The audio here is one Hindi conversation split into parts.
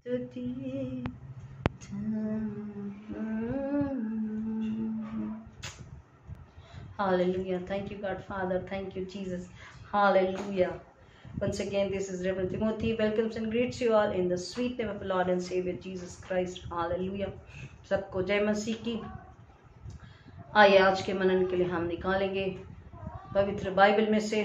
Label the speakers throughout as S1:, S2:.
S1: स्तुति Hallelujah. Thank you, God Father. Thank you, Jesus. Hallelujah. Once again, this is Reverend Timothy. Welcomes and greets you all in the sweet name of the Lord and Savior Jesus Christ. Hallelujah. सबको जय मसीह की। आइए आज के मनन के लिए हम निकालेंगे पवित्र बाइबल में से,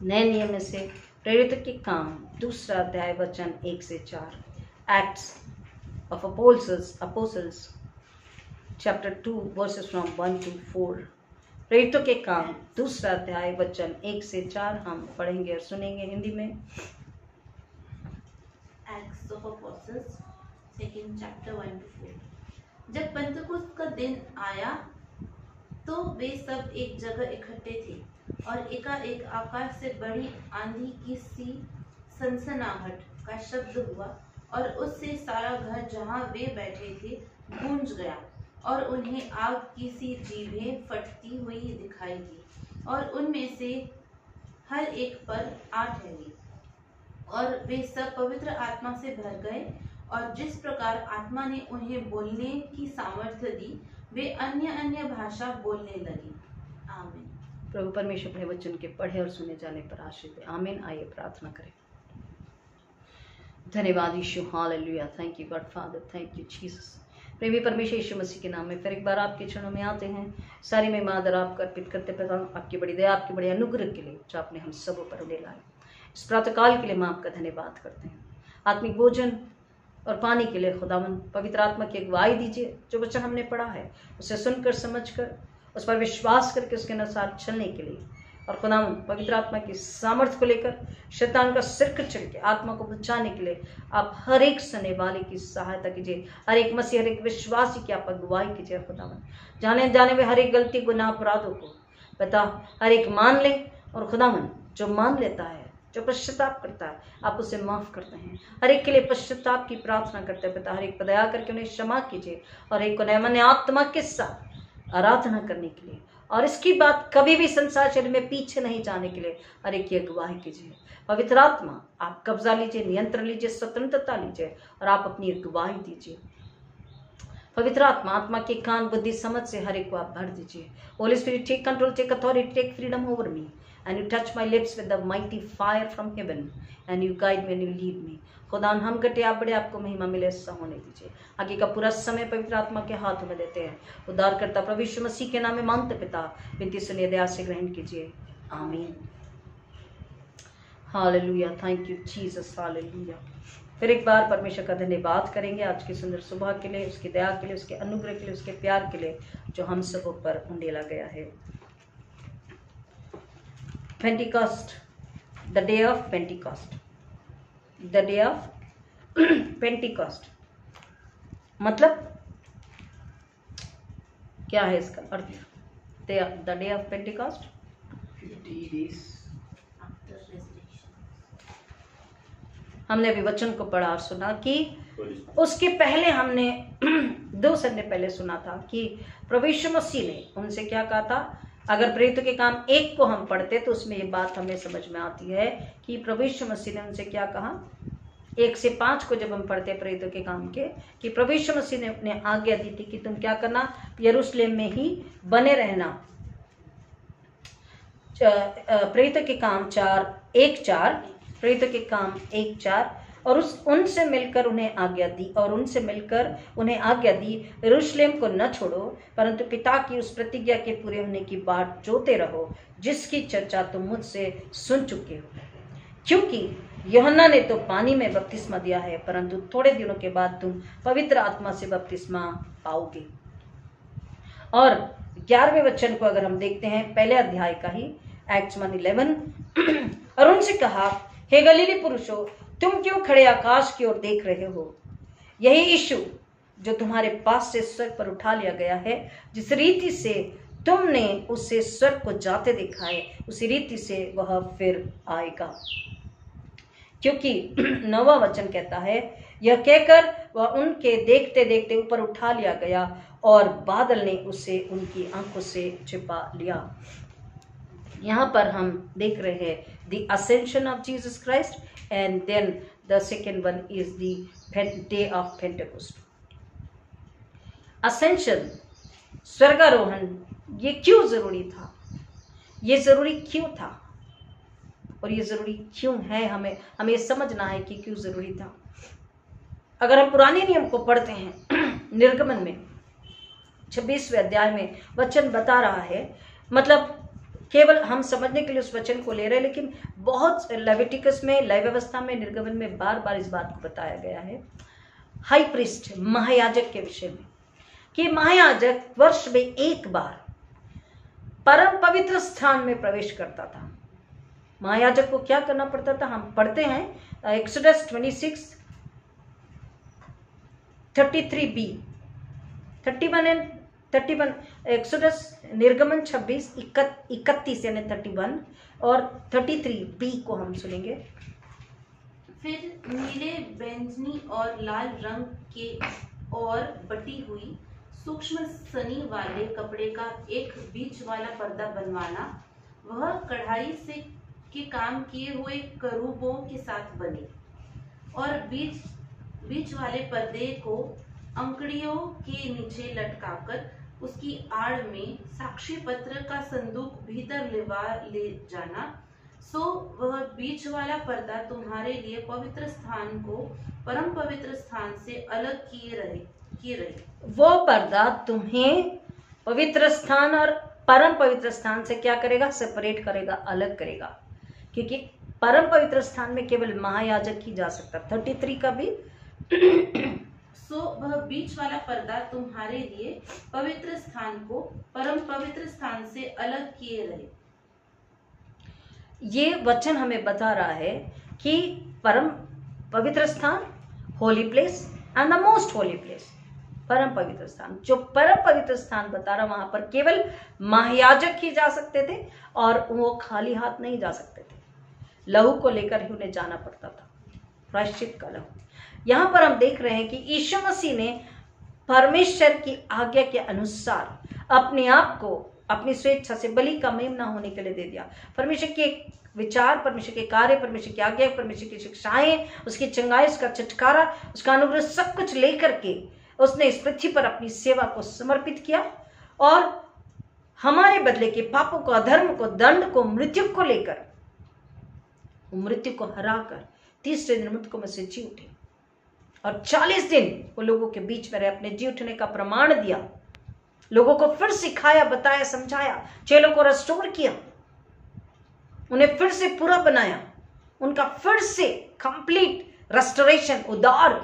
S1: नए नियम में से प्रेरित के काम 2 अध्याय वचन 1 से 4। Acts of apostles chapter 2 versus from 1 to 4। प्रेरितों के काम 2 अध्याय वचन 1 से 4 हम पढ़ेंगे और सुनेंगे हिंदी में।
S2: Acts of apostles second chapter 1 to 4। जब पेंतकुस्त का दिन आया तो वे सब एक जगह इकट्ठे थे और एकाएक आकाश से बड़ी आंधी की सी सनसनाहट का शब्द हुआ और उससे सारा घर जहाँ वे बैठे थे गूंज गया और उन्हें आग की सी जीभें फटती हुई दिखाई दी और उनमें से हर एक पर आ ठहरी और वे सब पवित्र आत्मा से भर गए और जिस प्रकार आत्मा ने उन्हें बोलने की सामर्थ्य दी वे अन्य अन्य भाषा बोलने लगी। आमीन।
S1: प्रभु परमेश्वर अपने वचन के पढ़े और सुने जाने पर आशीष दे। आमीन। आइए प्रार्थना करें। धन्यवाद Yeshu. Hallelujah. Thank you God Father. Thank you Jesus. प्रेमी परमेश्वर यीशु मसीह के नाम में फिर एक बार आपके चरणों में आते हैं। सारी में मादर आपको अर्पित करते पिता आपकी बड़ी दया, आपकी बड़ी अनुग्रह के लिए जो आपने हम सब पर ले लाए। इस प्रातःकाल के लिए हम आपका धन्यवाद करते हैं। आत्मिक भोजन और पानी के लिए खुदावन पवित्र आत्मा की अगुवाई दीजिए। जो वचन हमने पढ़ा है उसे सुनकर समझकर उस पर विश्वास करके उसके अनुसार चलने के लिए और खुदावन पवित्र आत्मा की सामर्थ्य को लेकर शैतान का सिर कुचल के आत्मा को बचाने के लिए आप हर एक सुनने वाले की सहायता कीजिए। हर एक मसीह, हर एक विश्वासी की आप अगुवाई कीजिए खुदावन। जाने जाने में हर एक गलती गुनाह अपराधों को पता हर एक मान ले और खुदावन जो मान लेता है, जो पश्चाताप करता है, आप उसे माफ करते हैं। हर एक के लिए पश्चाताप की प्रार्थना करते हैं पिता। हर एक पर दया करके उन्हें क्षमा कीजिए और एक को नए मन आत्मा के साथ आराधना करने के लिए और इसकी बात कभी भी संसार शरीर में पीछे नहीं जाने के लिए हर एक की अगुवाई कीजिए। पवित्र आत्मा आप कब्जा लीजिए, नियंत्रण लीजिए, स्वतंत्रता लीजिए और आप अपनी अगुवाई दीजिए। पवित्र आत्मा के कान बुद्धि समझ से हर एक को आप भर दीजिए। Holy Spirit take control, take authority, take freedom over me and you touch my lips with the mighty fire from heaven and you guide me and you lead me। खुदा हम घटे आप बड़े, आपको महिमा मिले, ऐसा होने दीजिए। आगे का पूरा समय पवित्र आत्मा के हाथों में देते हैं। उद्धारकर्ता प्रभु यीशु मसीह के नाम में मांगते पिता, विनती सुनिए, दया से ग्रहण कीजिए। आमीन। Hallelujah. Thank you Jesus. Hallelujah. फिर एक बार परमेश्वर का धन्यवाद करेंगे आज की सुंदर सुबह के लिए, उसकी दया के लिए, उसके अनुग्रह के लिए, उसके प्यार के लिए जो हम सब पर उंडेला गया है। Pentecost, the day of Pentecost, the day of Pentecost मतलब क्या है इसका अर्थ? The day of Pentecost
S2: 50 days after resurrection।
S1: हमने अभी वचन को पढ़ा और सुना कि उसके पहले हमने 2 संडे पहले सुना था कि प्रभु यीशु मसीह ने उनसे क्या कहा था। अगर प्रेरितों के काम 1 को हम पढ़ते तो उसमें ये बात हमें समझ में आती है कि प्रभु यीशु मसीह ने उनसे क्या कहा। 1 से 5 को जब हम पढ़ते प्रेरितों के काम के, कि प्रभु यीशु मसीह ने अपने आज्ञा दी थी कि तुम क्या करना, यरूशलेम में ही बने रहना। प्रेरितों के काम 1:4, प्रेरितों के काम 1:4 और उनसे मिलकर उन्हें आज्ञा दी यरूशलेम को न छोड़ो परंतु पिता की उस प्रतिज्ञा के पूरे होने की बाट जोते रहो जिसकी चर्चा तुम मुझसे सुन चुके हो। क्योंकि यूहन्ना ने तो पानी में बपतिस्मा दिया है परंतु थोड़े दिनों के बाद तुम पवित्र आत्मा से बपतिस्मा पाओगे। और 11वें वचन को अगर हम देखते हैं, पहले अध्याय का ही, एक्ट्स 1:11 और उनसे कहा, हे गलीली पुरुषों, तुम क्यों खड़े आकाश की ओर देख रहे हो? यही यीशु जो तुम्हारे पास से स्वर्ग पर उठा लिया गया है, जिस रीति से तुमने उसे स्वर्ग को जाते देखा है उसी रीति से वह फिर आएगा। क्योंकि 9वां वचन कहता है, यह कहकर वह उनके देखते देखते ऊपर उठा लिया गया और बादल ने उसे उनकी आंखों से छिपा लिया। यहाँ पर हम देख रहे हैं the ascension of Jesus Christ and then The second one is the day of Pentecost. Ascension, स्वर्गारोहण, ये क्यों जरूरी था? ये जरूरी क्यों था और ये जरूरी क्यों है? हमें समझना है कि क्यों जरूरी था। अगर हम पुराने नियम को पढ़ते हैं, निर्गमन में 26वें अध्याय में वचन बता रहा है, मतलब केवल हम समझने के लिए उस वचन को ले रहे हैं, लेकिन बहुत लेविटिकस में, लय व्यवस्था में, निर्गमन में बार बार इस बात को बताया गया है, हाई प्रीस्ट, महायाजक के विषय में, कि महायाजक वर्ष में एक बार परम पवित्र स्थान में प्रवेश करता था। महायाजक को क्या करना पड़ता था? हम पढ़ते हैं एक्सोडस 26:33b, 31 एक्सोडस, निर्गमन 26:31 यानी 31 और 33b को हम सुनेंगे।
S2: फिर नीले, बैंगनी और लाल रंग के और बटी हुई सूक्ष्म सनी वाले कपड़े का एक बीच वाला पर्दा बनवाना, वह कढ़ाई से के काम किए हुए करूबों के साथ बने, और बीच वाले पर्दे को अंकड़ियों के नीचे लटकाकर उसकी आड़ में साक्षी पत्र का संदूक भीतर ले जाना। सो वह बीच वाला पर्दा तुम्हारे लिए पवित्र स्थान को परम पवित्र स्थान से अलग किए रहे।
S1: वो पर्दा तुम्हें पवित्र स्थान और परम पवित्र स्थान से क्या करेगा? सेपरेट करेगा, अलग करेगा, क्योंकि परम पवित्र स्थान में केवल महायाजक ही जा सकता। 33 का भी
S2: सो वह बीच वाला पर्दा तुम्हारे लिए पवित्र स्थान को परम पवित्र स्थान से अलग किए रहे।
S1: ये वचन हमें बता रहा है कि परम पवित्र स्थान, holy place and the most holy place, परम पवित्र स्थान, जो परम पवित्र स्थान बता रहा, वहां पर केवल महायाजक ही जा सकते थे और वो खाली हाथ नहीं जा सकते थे। लहू को लेकर ही उन्हें जाना पड़ता था, प्रायश्चित का लहू। यहां पर हम देख रहे हैं कि यीशु मसीह ने परमेश्वर की आज्ञा के अनुसार अपने आप को अपनी स्वेच्छा से बलि का मेमना होने के लिए दे दिया। परमेश्वर के विचार, परमेश्वर के कार्य, परमेश्वर की आज्ञा, परमेश्वर की शिक्षाएं, उसकी चंगाई, उसका छुटकारा, उसका अनुग्रह, सब कुछ लेकर के उसने इस पृथ्वी पर अपनी सेवा को समर्पित किया और हमारे बदले के पापों को, अधर्म को, दंड को, मृत्यु को लेकर, मृत्यु को हराकर तीसरे दिन मृतकों में से जी उठे और 40 दिन वो लोगों के बीच में रहे, अपने जी उठने का प्रमाण दिया, लोगों को फिर सिखाया, बताया, समझाया, चेलों को रेस्टोर किया, उन्हें फिर से पूरा बनाया, उनका फिर से कंप्लीट रेस्टोरेशन, उदार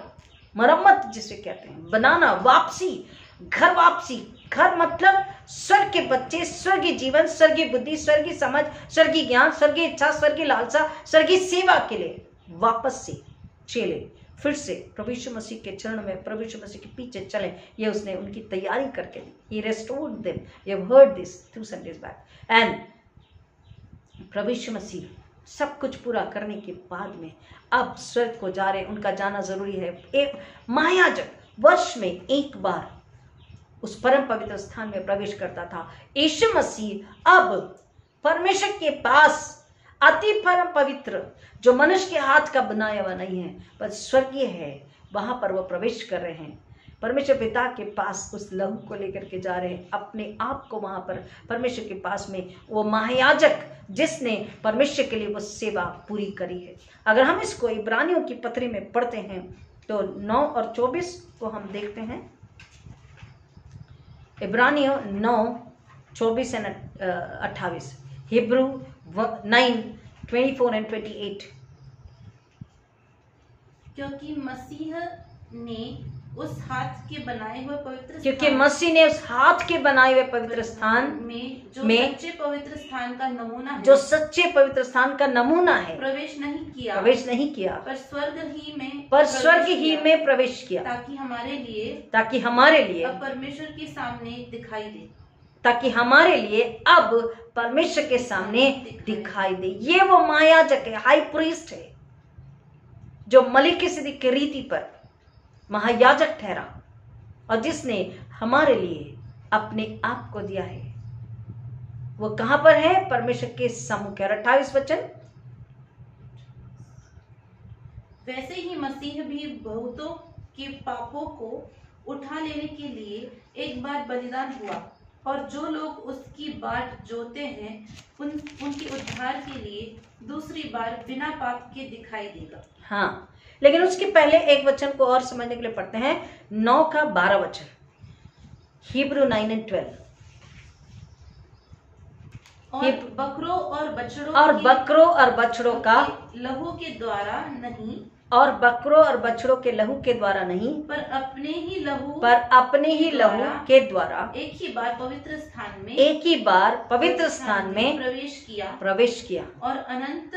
S1: मरम्मत जिसे कहते हैं, बनाना, वापसी, घर वापसी। घर मतलब स्वर्ग के बच्चे, स्वर्गीय जीवन, स्वर्गीय बुद्धि, स्वर्गीय समझ, स्वर्गीय ज्ञान, स्वर्गीय इच्छा, स्वर्गीय लालसा, स्वर्गीय सेवा के लिए वापस से चेले फिर से प्रभु यीशु मसीह के चरण में, प्रभु यीशु मसीह के पीछे चले। ये उसने उनकी तैयारी करके दी। He restored them. You have heard this 2 Sundays back. And प्रभु यीशु मसीह सब कुछ पूरा करने के बाद में अब स्वर्ग को जा रहे, उनका जाना जरूरी है। एक महायाजक वर्ष में एक बार उस परम पवित्र स्थान में प्रवेश करता था। यीशु मसीह अब परमेश्वर के पास अति परम पवित्र, जो मनुष्य के हाथ का बनाया हुआ नहीं है पर स्वर्गीय है, वहां पर वो प्रवेश कर रहे हैं। परमेश्वर पिता के पास उस लहू को लेकर के जा रहे हैं, अपने आप को वहां पर परमेश्वर के पास में, वो महायाजक जिसने परमेश्वर के लिए वो सेवा पूरी करी है। अगर हम इसको इब्रानियों की पत्री में पढ़ते हैं तो 9 और 24 को हम देखते हैं। इब्रानियों 9, 24 और 28, हिब्रू 9, 24 and 28।
S2: क्योंकि मसीह ने उस हाथ के बनाए हुए पवित्र
S1: क्योंकि मसीह ने उस हाथ के बनाए हुए पवित्र स्थान
S2: में सच्चे पवित्र स्थान का नमूना है,
S1: जो सच्चे पवित्र स्थान का नमूना है,
S2: प्रवेश नहीं किया,
S1: पर स्वर्ग ही
S2: में
S1: में प्रवेश किया,
S2: ताकि
S1: हमारे लिए
S2: अब परमेश्वर के सामने दिखाई दे,
S1: ताकि हमारे लिए अब परमेश्वर के सामने दिखाई दे। ये वो महायाजक है, हाई प्रीस्ट है, जो मलिकिसिदक की रीति पर महायाजक ठहरा और जिसने हमारे लिए अपने आप को दिया है। वो कहां पर है? परमेश्वर के सम्मुख है। 28 वचन,
S2: वैसे ही मसीह भी बहुतों के पापों को उठा लेने के लिए एक बार बलिदान हुआ, और जो लोग उसकी बाट जोते हैं उनके उद्धार के लिए दूसरी बार बिना पाप के दिखाई देगा।
S1: हाँ, लेकिन उसके पहले एक वचन को और समझने के लिए पढ़ते हैं, 9 का 12 वचन, हिब्रू 9:12।
S2: और बकरों और बछड़ों का लहू के द्वारा नहीं,
S1: और बकरों और बछड़ों के लहू के द्वारा नहीं,
S2: पर अपने ही लहू
S1: के द्वारा
S2: एक ही बार पवित्र स्थान में
S1: प्रवेश किया
S2: और अनंत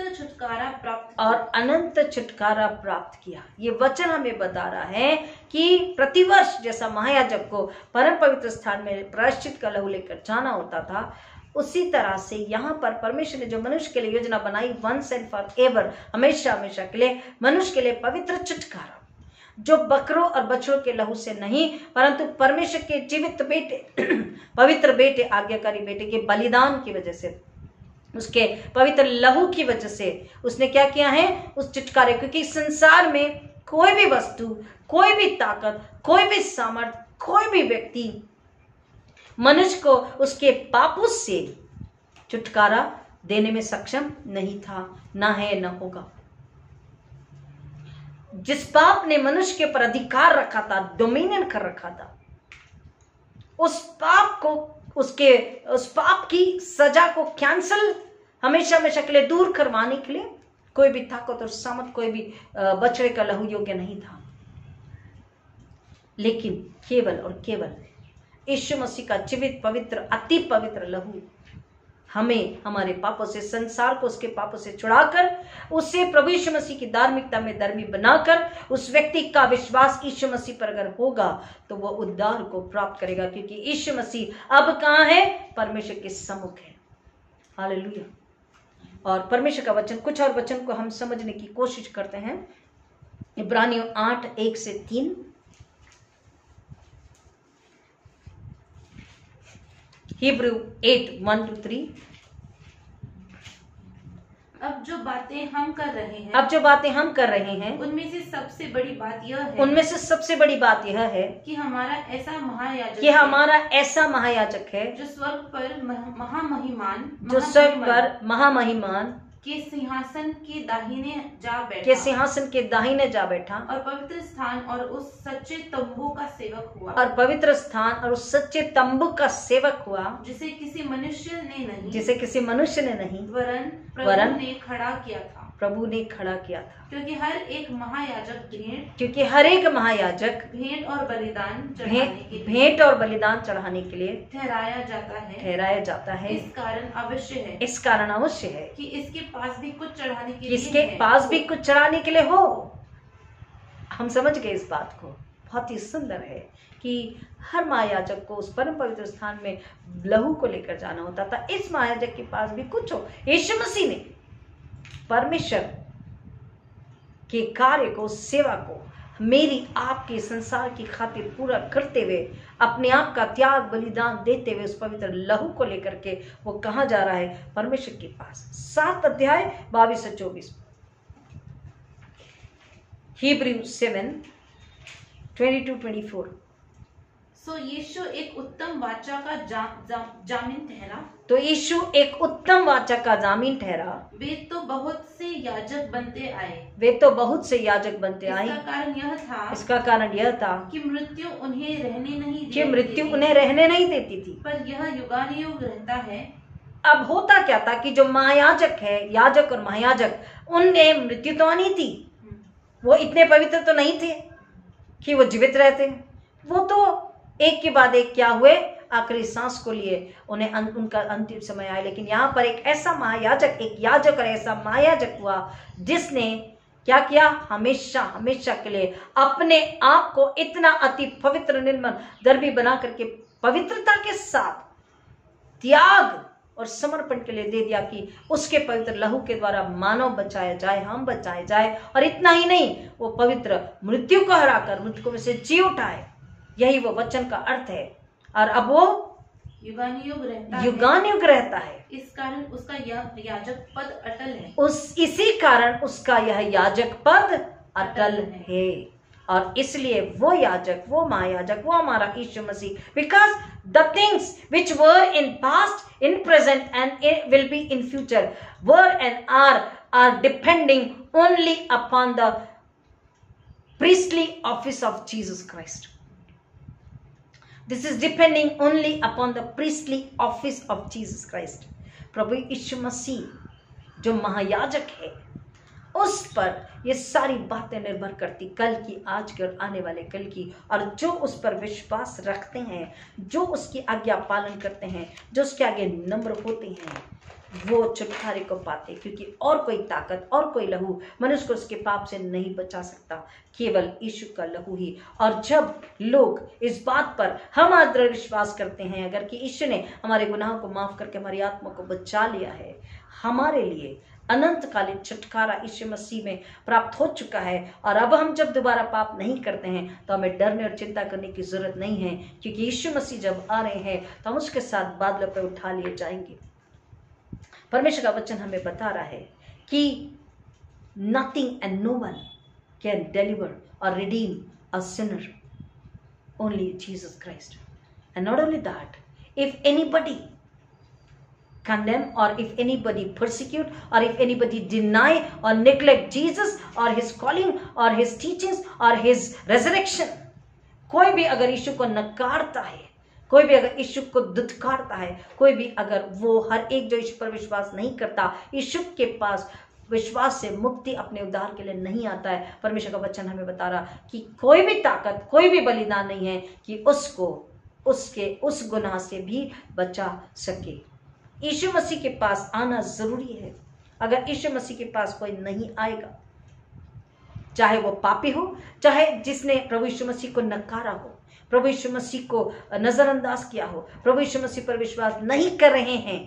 S1: छुटकारा प्राप्त किया। ये वचन हमें बता रहा है कि प्रतिवर्ष जैसा महायाजक को परम पवित्र स्थान में प्रायश्चित का लहू लेकर जाना होता था, उसी तरह से यहाँ पर परमेश्वर ने जो मनुष्य के लिए योजना बनाई, वंस एंड फॉर एवर, हमेशा हमेशा के लिए मनुष्य के लिए पवित्र छुटकारा, जो बकरों और बछड़ों के लहू से नहीं, परंतु परमेश्वर के जीवित बेटे पवित्र बेटे, आज्ञाकारी बेटे के बलिदान की वजह से, उसके पवित्र लहू की वजह से उसने क्या किया है, उस छुटकारे। क्योंकि संसार में कोई भी वस्तु, कोई भी ताकत, कोई भी सामर्थ, कोई भी व्यक्ति मनुष्य को उसके पापों से छुटकारा देने में सक्षम नहीं था, ना है, न होगा। जिस पाप ने मनुष्य के ऊपर अधिकार रखा था, डोमिनियन कर रखा था, उस पाप को, उस पाप की सजा को कैंसिल हमेशा हमेशा के लिए दूर करवाने के लिए कोई भी ताकत और सामर्थ, कोई भी बछड़े का लहू योग्य नहीं था। लेकिन केवल और केवल यीशु मसीह का जीवित पवित्र अति पवित्र लहू हमें हमारे पापों से, संसार को उसके पापों से छुड़ाकर, उससे प्रभु यीशु मसीह की धार्मिकता में धर्मी बनाकर, उस व्यक्ति का विश्वास यीशु मसीह पर अगर होगा तो वह उद्धार को प्राप्त करेगा। क्योंकि यीशु मसीह अब कहाँ है, परमेश्वर के सम्मुख है। हालेलुया। और परमेश्वर का वचन, कुछ और वचन को हम समझने की कोशिश करते हैं। इब्रानियों 8:1-3, हिब्रू 8:1-3।
S2: अब जो बातें हम कर रहे हैं उनमें से सबसे बड़ी बात यह है कि हमारा ऐसा महायाजक है जो स्वर्ग पर महामहिमान के सिंहासन के दाहिने जा बैठा और पवित्र स्थान और उस सच्चे तंबू का सेवक हुआ, जिसे किसी मनुष्य ने नहीं वरन प्रभु ने खड़ा किया था। क्योंकि हर एक महायाजक भेंट और बलिदान चढ़ाने के लिए ठहराया जाता है। इस कारण अवश्य है कि इसके पास भी कुछ चढ़ाने के लिए हो। हम समझ गए इस बात को। बहुत ही सुंदर है कि हर महायाजक को उस परम पवित्र स्थान में लहू को लेकर जाना होता था। इस महायाजक के पास भी कुछ हो। यीशु मसीह ने परमेश्वर के कार्य को, सेवा को, मेरी आपके संसार की खातिर पूरा करते हुए, अपने आप का त्याग बलिदान देते हुए, उस पवित्र लहू को लेकर के वो कहाँ जा रहा है, परमेश्वर के पास। 7 अध्याय 22-24, हिब्रू 7:22-24। सो यीशु एक उत्तम वाचा का जामीन ठहरा। वे तो बहुत से याजक बनते आए। इसका कारण यह था कि मृत्यु उन्हें रहने नहीं देती थी। पर यह युगानुयुग रहता है।
S1: अब होता क्या था कि जो महायाजक है, याजक और महायाजक, उनने मृत्यु तो आनी थी। वो इतने पवित्र तो नहीं थे कि वो जीवित रहते। वो तो एक के बाद एक क्या हुए, आखिरी सांस को लिए, उन्हें उनका अंतिम समय आया। लेकिन यहाँ पर एक ऐसा महायाजक, एक याजक और ऐसा महायाजक हुआ जिसने क्या किया, हमेशा हमेशा के लिए अपने आप को इतना अति पवित्र, निर्मल, धर्मी बना करके पवित्रता के साथ त्याग और समर्पण के लिए दे दिया कि उसके पवित्र लहू के द्वारा मानव बचाया जाए, हम बचाए जाए। और इतना ही नहीं, वो पवित्र मृत्यु को हराकर मृतकों में से जी उठाए। यही वो वचन का अर्थ है। और अब वो युगानुयुग रहता है।
S2: इस कारण उसका यह याजक पद अटल है।
S1: इसी कारण उसका यह याजक पद अटल है। और इसलिए वो याजक, वो महायाजक, वो हमारा यीशु मसीह, because the things which were in past, in present and will be in future, were and are depending only upon the priestly office of Jesus Christ. This is depending only upon the priestly office of Jesus Christ. प्रभु यीशु मसीह जो महायाजक है, उस पर ये सारी बातें निर्भर करती, कल की, आज की और आने वाले कल की। और जो उस पर विश्वास रखते हैं, जो उसकी आज्ञा पालन करते हैं, जो उसके आगे नम्र होते हैं, वो छुटकारे को पाते, क्योंकि और कोई ताकत, और कोई लहू मनुष्य को उसके पाप से नहीं बचा सकता, केवल यीशु का लहू ही। और जब लोग इस बात पर हम दृढ़ विश्वास करते हैं, अगर कि यीशु ने हमारे गुनाहों को माफ करके हमारी आत्मा को बचा लिया है, हमारे लिए अनंतकालीन छुटकारा यीशु मसीह में प्राप्त हो चुका है, और अब हम जब दोबारा पाप नहीं करते हैं तो हमें डरने और चिंता करने की जरूरत नहीं है, क्योंकि यीशु मसीह जब आ रहे हैं तो हम उसके साथ बादलों पर उठा लिए जाएंगे। परमेश्वर का वचन हमें बता रहा है कि nothing and no one can deliver और redeem a sinner, only Jesus Christ. And not only that, if anybody condemn, or if anybody persecute, or if anybody deny or neglect Jesus or his calling or his teachings or his resurrection, कोई भी अगर यीशु को नकारता है, कोई भी अगर यीशु को दुत्कारता है, कोई भी अगर वो हर एक जो यीशु पर विश्वास नहीं करता, यीशु के पास विश्वास से मुक्ति अपने उद्धार के लिए नहीं आता है, परमेश्वर का वचन हमें बता रहा कि कोई भी ताकत, कोई भी बलिदान नहीं है कि उसको उसके उस गुनाह से भी बचा सके। यीशु मसीह के पास आना जरूरी है। अगर यीशु मसीह के पास कोई नहीं आएगा, चाहे वो पापी हो, चाहे जिसने प्रभु यीशु मसीह को नकारा हो, प्रभु यीशु मसीह को नजरअंदाज किया हो, प्रभु यीशु मसीह पर विश्वास नहीं कर रहे हैं,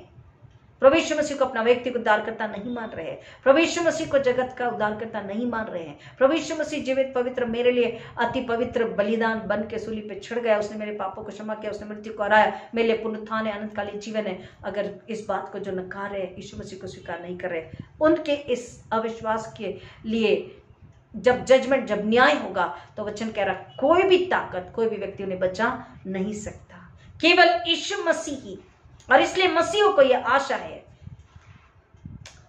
S1: प्रभु यीशु मसीह को अपना व्यक्तिगत उद्धारकर्ता नहीं मान रहे हैं, प्रभु यीशु मसीह को जगत का उद्धारकर्ता नहीं मान रहे हैं, प्रभु यीशु मसीह जीवित पवित्र मेरे लिए अति पवित्र बलिदान बन के सूली पे छिड़ गया, उसने मेरे पापों को क्षमा किया, उसने मृत्यु को हराया, मेरे लिए पुनरुत्थान है, अनंतकालीन जीवन है। अगर इस बात को जो नकार रहे, यीशु मसीह को स्वीकार नहीं कर रहे, उनके इस अविश्वास के लिए जब जजमेंट, जब न्याय होगा, तो वचन कह रहा कोई भी ताकत, कोई भी व्यक्ति उन्हें बचा नहीं सकता, केवल यीशु मसीह ही। और इसलिए मसीहों को यह आशा है,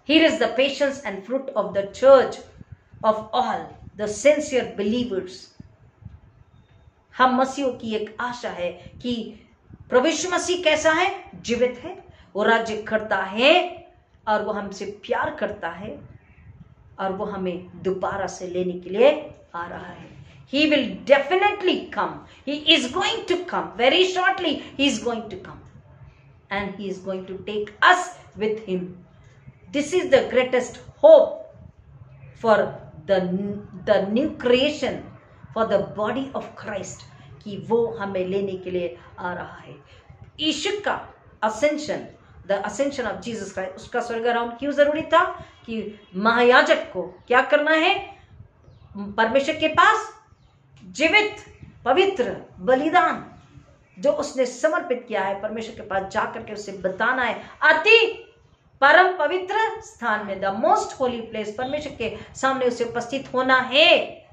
S1: here is the patience and fruit of the church of all the sincere believers। हम मसीहों की एक आशा है कि प्रभु यीशु मसीह कैसा है, जीवित है, वो राज्य करता है, और वो हमसे प्यार करता है, और वो हमें दोबारा से लेने के लिए आ रहा है। He will definitely come, he is going to come very shortly, he is going to come and he is going to take us with him। This is the greatest hope for the new creation, for the body of Christ, कि वो हमें लेने के लिए आ रहा है। यीशु का ascension, the ascension of Jesus Christ, उसका स्वर्गारोहण क्यों जरूरी था? कि महायाजक को क्या करना है? परमेश्वर के पास जीवित पवित्र बलिदान जो उसने समर्पित किया है, परमेश्वर के पास जाकर के उसे बताना है, अति परम पवित्र स्थान में, द मोस्ट होली प्लेस, परमेश्वर के सामने उसे उपस्थित होना है,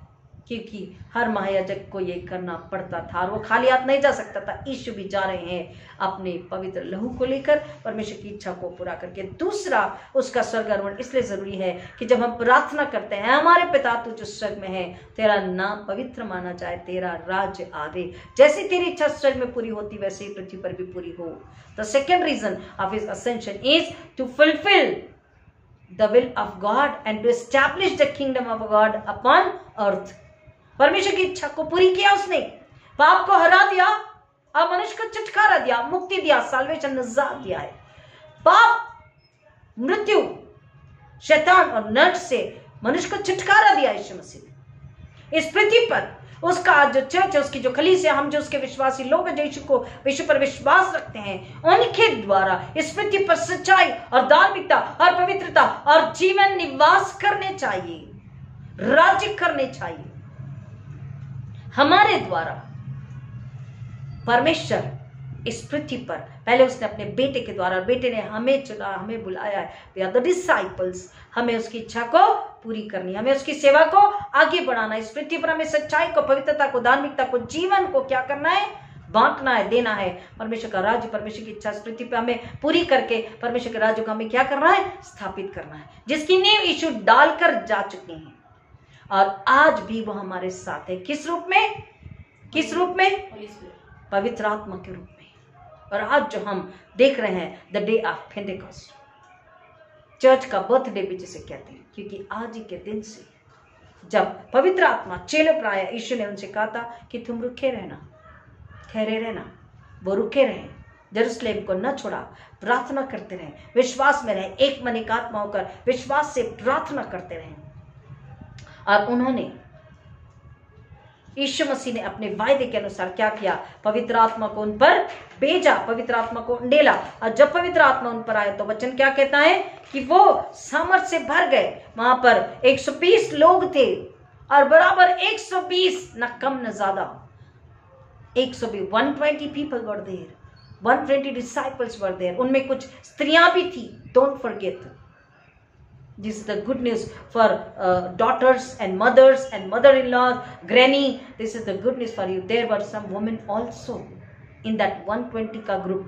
S1: क्योंकि हर महायाजक को ये करना पड़ता था और वो खाली हाथ नहीं जा सकता था। यीशु भी जा रहे हैं अपने पवित्र लहू को लेकर, परमेश्वर की इच्छा को पूरा करके। दूसरा, उसका स्वर्गारोहण इसलिए जरूरी है कि जब हम प्रार्थना करते हैं, हमारे पिता तू जो स्वर्ग में है, तेरा नाम पवित्र माना जाए, तेरा राज्य आवे, जैसी तेरी इच्छा स्वर्ग में पूरी होती वैसे ही पृथ्वी पर भी पूरी हो। The second reason of his ascension is to fulfil the will of God and to establish the kingdom of God upon earth. परमेश्वर की इच्छा को पूरी किया उसने, पाप को हरा दिया और मनुष्य को छुटकारा दिया, मुक्ति दिया, साल्वेशन, निजात दिया है। पाप, मृत्यु, शैतान और नर्क से मनुष्य को छुटकारा दिया यीशु मसीह ने। इस पृथ्वी पर उसका जो चर्च है, उसकी जो कलीसिया, हम जो उसके विश्वासी लोग हैं, जो यीशु पर विश्वास रखते हैं, उनके द्वारा इस पृथ्वी पर सच्चाई और धार्मिकता और पवित्रता और जीवन निवास करने चाहिए, राज्य करने चाहिए। हमारे द्वारा परमेश्वर इस पृथ्वी पर पहले उसने अपने बेटे के द्वारा, बेटे ने हमें चुना, हमें बुलाया है, वी आर द डिसाइपल्स, हमें उसकी इच्छा को पूरी करनी, हमें उसकी सेवा को आगे बढ़ाना, इस पृथ्वी पर हमें सच्चाई को, पवित्रता को, धार्मिकता को, जीवन को क्या करना है, बांटना है, देना है। परमेश्वर का राज्य, परमेश्वर की इच्छा इस पृथ्वी पे हमें पूरी करके परमेश्वर के राज्य को हमें क्या करना है, स्थापित करना है, जिसकी नींव यीशु डालकर जा चुके हैं और आज भी वो हमारे साथ है। किस रूप में, किस रूप में, पवित्र आत्मा के रूप में। और आज जो हम देख रहे हैं the day of Pentecost, church का बर्थडे भी जिसे कहते हैं, क्योंकि आज ही के दिन से जब पवित्र आत्मा चेलों पर आया, यीशु ने उनसे कहा था कि तुम रुके रहना, ठहरे रहना। वो रुके रहे, यरूशलेम को न छोड़ा, प्रार्थना करते रहे, विश्वास में रहे, एक मन एक आत्मा होकर विश्वास से प्रार्थना करते रहे। और उन्होंने, यीशु मसीह ने अपने वायदे के अनुसार क्या किया, पवित्र आत्मा को उन पर भेजा, पवित्र आत्मा को उंडेला। और जब पवित्र आत्मा उन पर आया तो वचन क्या कहता है कि वो सामर्थ से भर गए। वहां पर 120 लोग थे और बराबर 120, न कम न ज्यादा, 120 people were there, 120 disciples were there. उनमें कुछ स्त्रियां भी थी, don't forget. This is the good news for daughters and mothers and mother-in-laws, granny. This is the good news for you. There were some women also in that 120 का ग्रुप।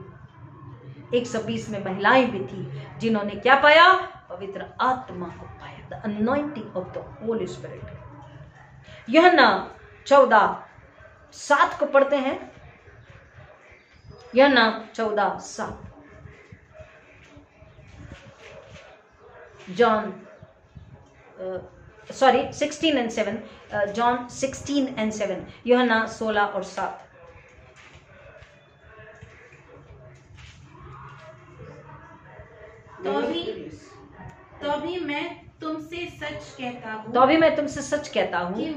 S1: 120 में महिलाएं भी थी जिन्होंने क्या पाया, पवित्र आत्मा को पाया, the anointing of the Holy Spirit। यूहन्ना 14:7 को पढ़ते हैं। यूहन्ना 14:7, John 16 and 7, John 16 and 7, यूहन्ना 16 और 7।
S2: तो अभी मैं तुमसे सच कहता हूँ,
S1: तो अभी मैं तुमसे सच कहता हूँ
S2: कि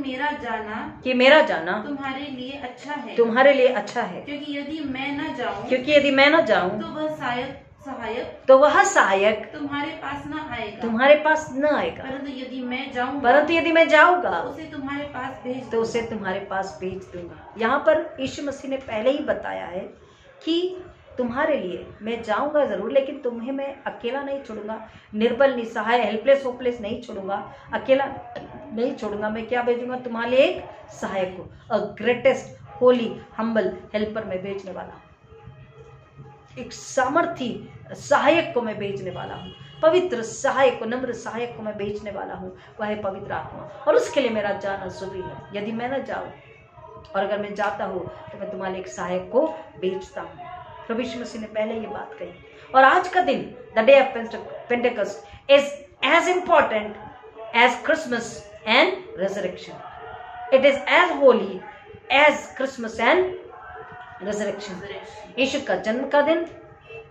S2: मेरा जाना तुम्हारे लिए अच्छा है,
S1: तुम्हारे लिए अच्छा है।
S2: क्योंकि यदि मैं न जाऊँ,
S1: क्योंकि यदि मैं न जाऊँ
S2: तो वह
S1: सहायक
S2: तुम्हारे पास न आएगा, परंतु यदि मैं जाऊंगा
S1: तो उसे तुम्हारे पास भेज दूंगा।
S2: यहाँ
S1: पर यीशु मसीह ने पहले ही बताया है कि तुम्हारे लिए मैं जाऊंगा जरूर, लेकिन तुम्हें मैं अकेला नहीं छोड़ूंगा, निर्बल, निसहाय, हेल्पलेस, होपलेस नहीं छोड़ूंगा, अकेला नहीं छोड़ूंगा। मैं क्या भेजूंगा, तुम्हारे लिए एक सहायक को, a greatest Holi humble helper में भेजने वाला हूँ, एक सामर्थी सहायक को मैं भेजने वाला हूँ, पवित्र सहायक को, नम्र सहायक को मैं भेजने वाला हूँ, वह है पवित्र आत्मा। और उसके लिए मेरा जाना जरूरी है। यदि मैं न जाऊँ, और अगर मैं जाता हूँ तो मैं तुम्हारे एक सहायक को भेजता हूँ। प्रभु यीशु मसीह ने पहले ये बात कही। और आज का दिन, the day of Pentecost, is as important as Christmas and resurrection. It is as holy as Christmas and resurrection. Yeshu का जन्म का दिन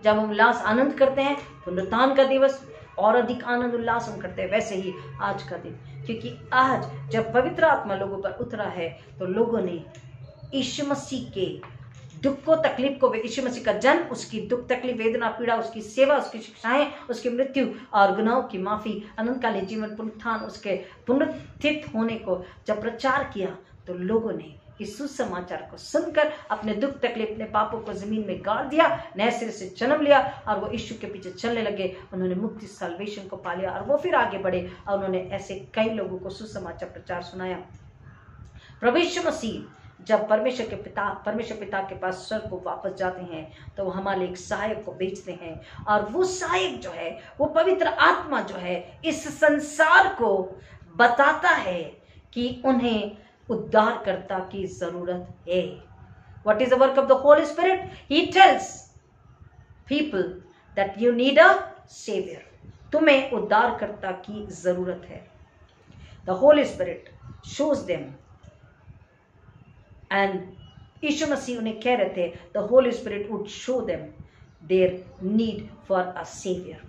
S1: जब हम उल्लास आनंद करते हैं, पुनरुत्थान का दिवस और अधिक आनंद उल्लास हम करते हैं, वैसे ही आज का दिन, क्योंकि आज जब पवित्र आत्मा लोगों पर उतरा है तो लोगों ने यीशु मसीह के दुख को, तकलीफ को, यीशु मसीह का जन्म, उसकी दुख, तकलीफ, वेदना, पीड़ा, उसकी सेवा, उसकी शिक्षाएं, उसकी मृत्यु और गुनाहों की माफी, अनंतकालीन जीवन, पुनरुत्थान, उसके पुनरुत्थित होने को जब प्रचार किया तो लोगों ने इस सुसमाचार को सुनकर अपने दुख, तकलीफ, अपने पापों को जमीन में गाड़ दिया, नए सिरे से जन्म लिया और वो यीशु के पीछे चलने लगे। उन्होंने मुक्ति, साल्वेशन को पा लिया और वो फिर आगे बढ़े और उन्होंने ऐसे कई लोगों को सुसमाचार प्रचार सुनाया। प्रभु यीशु मसीह जब परमेश्वर पिता के पास स्वर्ग को वापस जाते हैं तो वो हमारे एक सहायक को भेजते हैं, और वो सहायक जो है, वो पवित्र आत्मा जो है, इस संसार को बताता है कि उन्हें उद्धारकर्ता की जरूरत है। What is the work of the Holy Spirit? He tells people that you need a savior. तुम्हें उद्धारकर्ता की जरूरत है। The Holy Spirit shows them, and यीशु मसीह उन्हें कह रहे थे, the Holy Spirit would show them their need for a savior.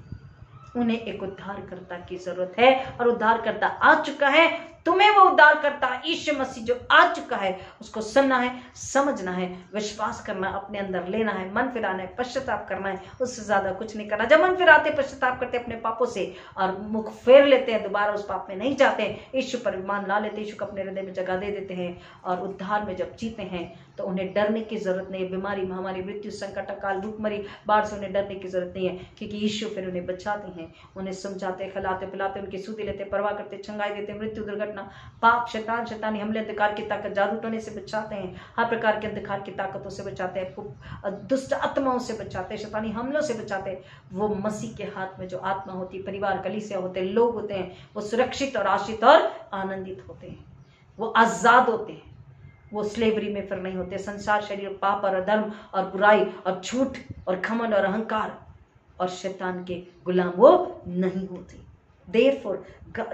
S1: उन्हें एक उद्धारकर्ता की जरूरत है और उद्धारकर्ता आ चुका है, तुम्हें वो उद्धार करता यीशु मसीह जो आ चुका है उसको सुनना है, समझना है, विश्वास करना, अपने अंदर लेना है, मन फिराना है, पश्चाताप करना है, उससे ज्यादा कुछ नहीं करना। जब मन फिराते, पश्चाताप करते अपने पापों से और मुख फेर लेते हैं, दोबारा उस पाप में नहीं जाते हैं, यीशु पर ईमान ला लेते, यीशु को अपने हृदय में जगह दे देते हैं और उद्धार में जब जीते हैं तो उन्हें डरने की जरूरत नहीं है। बीमारी, महामारी, मृत्यु, संकट, अकाल, भूखमरी, बाढ़ से उन्हें डरने की जरूरत नहीं है, क्योंकि यीशु फिर उन्हें बचाते हैं, उन्हें समझाते, खिलाते, पिलाते, उनकी सूदी लेते, परवाह करते, छंगाई देते, मृत्यु, दुर्घटना, पाप, शैतान, शैतानी हमले, अंधकार की ताकत, जादू टोने से बचाते हैं, हर प्रकार के अंधकार की ताकतों से बचाते हैं, दुष्ट आत्माओं से बचाते हैं, शैतानी हमलों से बचाते हैं। वो मसीह के हाथ में जो आत्मा होती है, परिवार, कलीसिया होते हैं, लोग होते हैं, वो सुरक्षित और आश्रित और आनंदित होते हैं, वो आजाद होते हैं, वो स्लेवरी में फिर नहीं होते। संसार, शरीर, पाप और अधर्म और बुराई और झूठ और घमंड और अहंकार और शैतान के गुलाम वो नहीं होते। Therefore,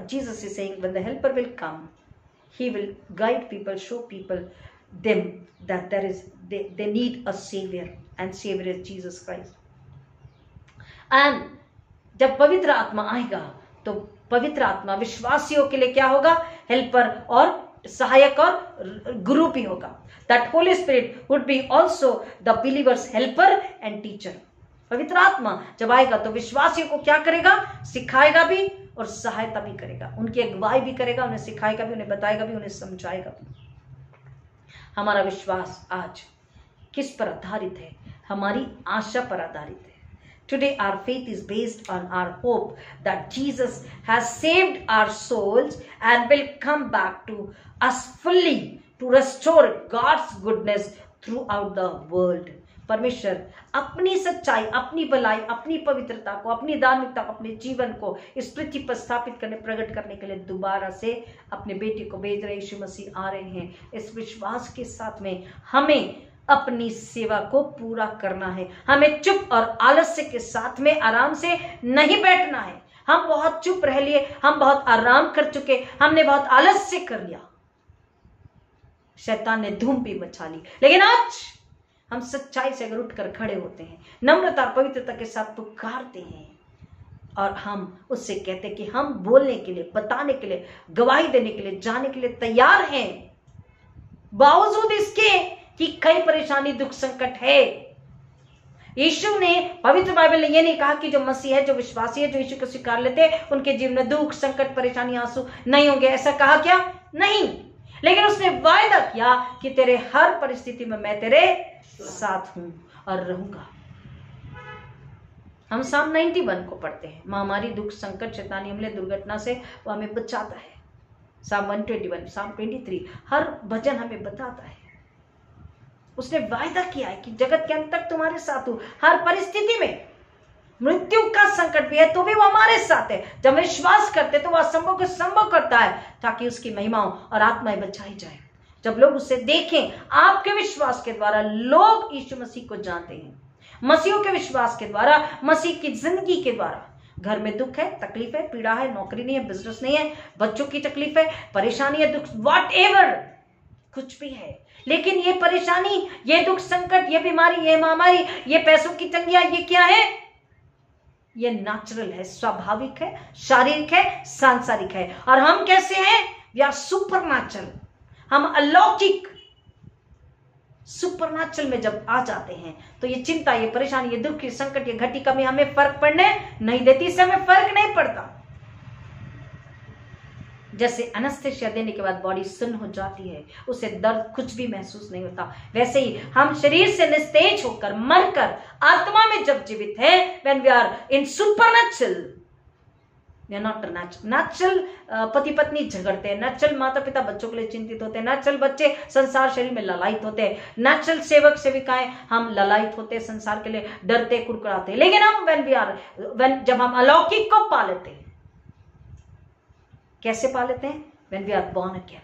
S1: Jesus is saying, when the helper will come, he will guide people, show people them that they need a savior, and savior is Jesus Christ. And जब पवित्र आत्मा आएगा तो पवित्र आत्मा विश्वासियों के लिए क्या होगा? हेल्पर और सहायक और गुरु भी होगा। That Holy Spirit would be also the believer's helper and teacher. पवित्र आत्मा जब आएगा तो विश्वासियों को क्या करेगा? सिखाएगा भी और सहायता भी करेगा, उनकी अगुवाई भी करेगा, उन्हें सिखाएगा भी, उन्हें बताएगा भी, उन्हें समझाएगा भी। हमारा विश्वास आज किस पर आधारित है? हमारी आशा पर आधारित है। Today our faith is based on our hope that Jesus has saved our souls and will come back to us fully to restore God's goodness throughout the world. परमेश्वर अपनी सच्चाई, अपनी भलाई, अपनी पवित्रता को, अपनी धार्मिकता को, अपने जीवन को इस पृथ्वी पर स्थापित करने, प्रकट करने के लिए दोबारा से अपने बेटे को भेज रहे। यीशु मसीह आ रहे हैं। इस विश्वास के साथ में हमें अपनी सेवा को पूरा करना है। हमें चुप और आलस्य के साथ में आराम से नहीं बैठना है। हम बहुत चुप रह लिए, हम बहुत आराम कर चुके, हमने बहुत आलस्य कर लिया, शैतान ने धूम भी मचा ली। लेकिन आज हम सच्चाई से अगर उठकर खड़े होते हैं, नम्रता और पवित्रता के साथ पुकारते हैं और हम उससे कहते हैं कि हम बोलने के लिए, बताने के लिए, गवाही देने के लिए, जाने के लिए तैयार हैं, बावजूद इसके कि कई परेशानी, दुख, संकट है। यीशु ने, पवित्र बाइबल ने यह नहीं कहा कि जो मसीह है, जो विश्वासी है, जो यीशु को स्वीकार लेते हैं, उनके जीवन में दुख, संकट, परेशानी, आंसू नहीं होंगे। ऐसा कहा क्या? नहीं। लेकिन उसने वायदा किया कि तेरे हर परिस्थिति में मैं तेरे साथ हूं और रहूंगा। हम साम 91 को पढ़ते हैं। महामारी, दुख, संकट, शैतानी हमले, दुर्घटना से वो हमें बचाता है। साम 121, साम 23, हर भजन हमें बताता है। उसने वायदा किया है कि जगत के अंत तक तुम्हारे साथ हूं। हर परिस्थिति में मृत्यु का संकट भी है तो भी वो हमारे साथ है। जब विश्वास करते तो वह असंभव को संभव करता है ताकि उसकी महिमाओं और आत्माएं बचाई जाए। जब लोग उसे देखें, आपके विश्वास के द्वारा लोग यीशु मसीह को जानते हैं। मसीह के विश्वास के द्वारा, मसीह की जिंदगी के द्वारा। घर में दुख है, तकलीफ है, पीड़ा है, नौकरी नहीं है, बिजनेस नहीं है, बच्चों की तकलीफ है, परेशानी है, दुख, व्हाटएवर कुछ भी है, लेकिन ये परेशानी, ये दुख, संकट, ये बीमारी, ये महामारी, ये पैसों की तंगियां, ये क्या है? ये नेचुरल है, स्वाभाविक है, शारीरिक है, सांसारिक है। और हम कैसे हैं? We are supernatural. हम अलौकिक सुपरनैचुरल में जब आ जाते हैं तो ये चिंता, ये परेशानी, ये दुख, ये संकट, ये घटी कमी हमें फर्क पड़ने नहीं देती। इससे हमें फर्क नहीं पड़ता। जैसे एनेस्थेसिया देने के बाद बॉडी सुन्न हो जाती है, उसे दर्द कुछ भी महसूस नहीं होता, वैसे ही हम शरीर से निस्तेज होकर, मरकर आत्मा में जब जीवित है, when we are in supernatural, we are not natural। पति पत्नी झगड़ते हैं, नेचुरल माता पिता बच्चों के लिए चिंतित होते हैं, नेचुरल बच्चे संसार शरीर में ललायित होते हैं, नेचुरल सेवक सेविकाएं हम ललायित होते हैं, संसार के लिए डरते, कुड़कुड़ाते हैं। लेकिन हम जब हम अलौकिक को पा लेते हैं, कैसे पा लेते हैं? When we are born again,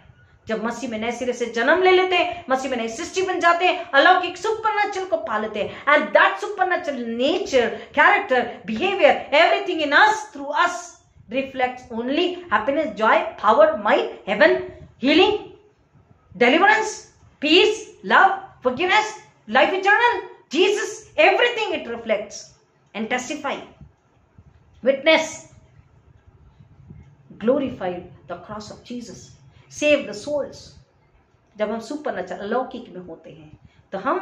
S1: जब मसीह में नए सिरे से जन्म ले लेते हैं, मसीह में नई सृष्टि बन जाते हैं, अलौकिक सुपरनैचुरल को पा लेते हैं। And that supernatural nature, character, behaviour, everything in us, through us reflects only happiness, joy, power, might, heaven, healing, deliverance, peace, love, forgiveness, life eternal, Jesus, everything it reflects and testify, witness, glorify the cross of Jesus save the souls. जब हम सुपर नेचुरल अलौकिक में होते हैं तो हम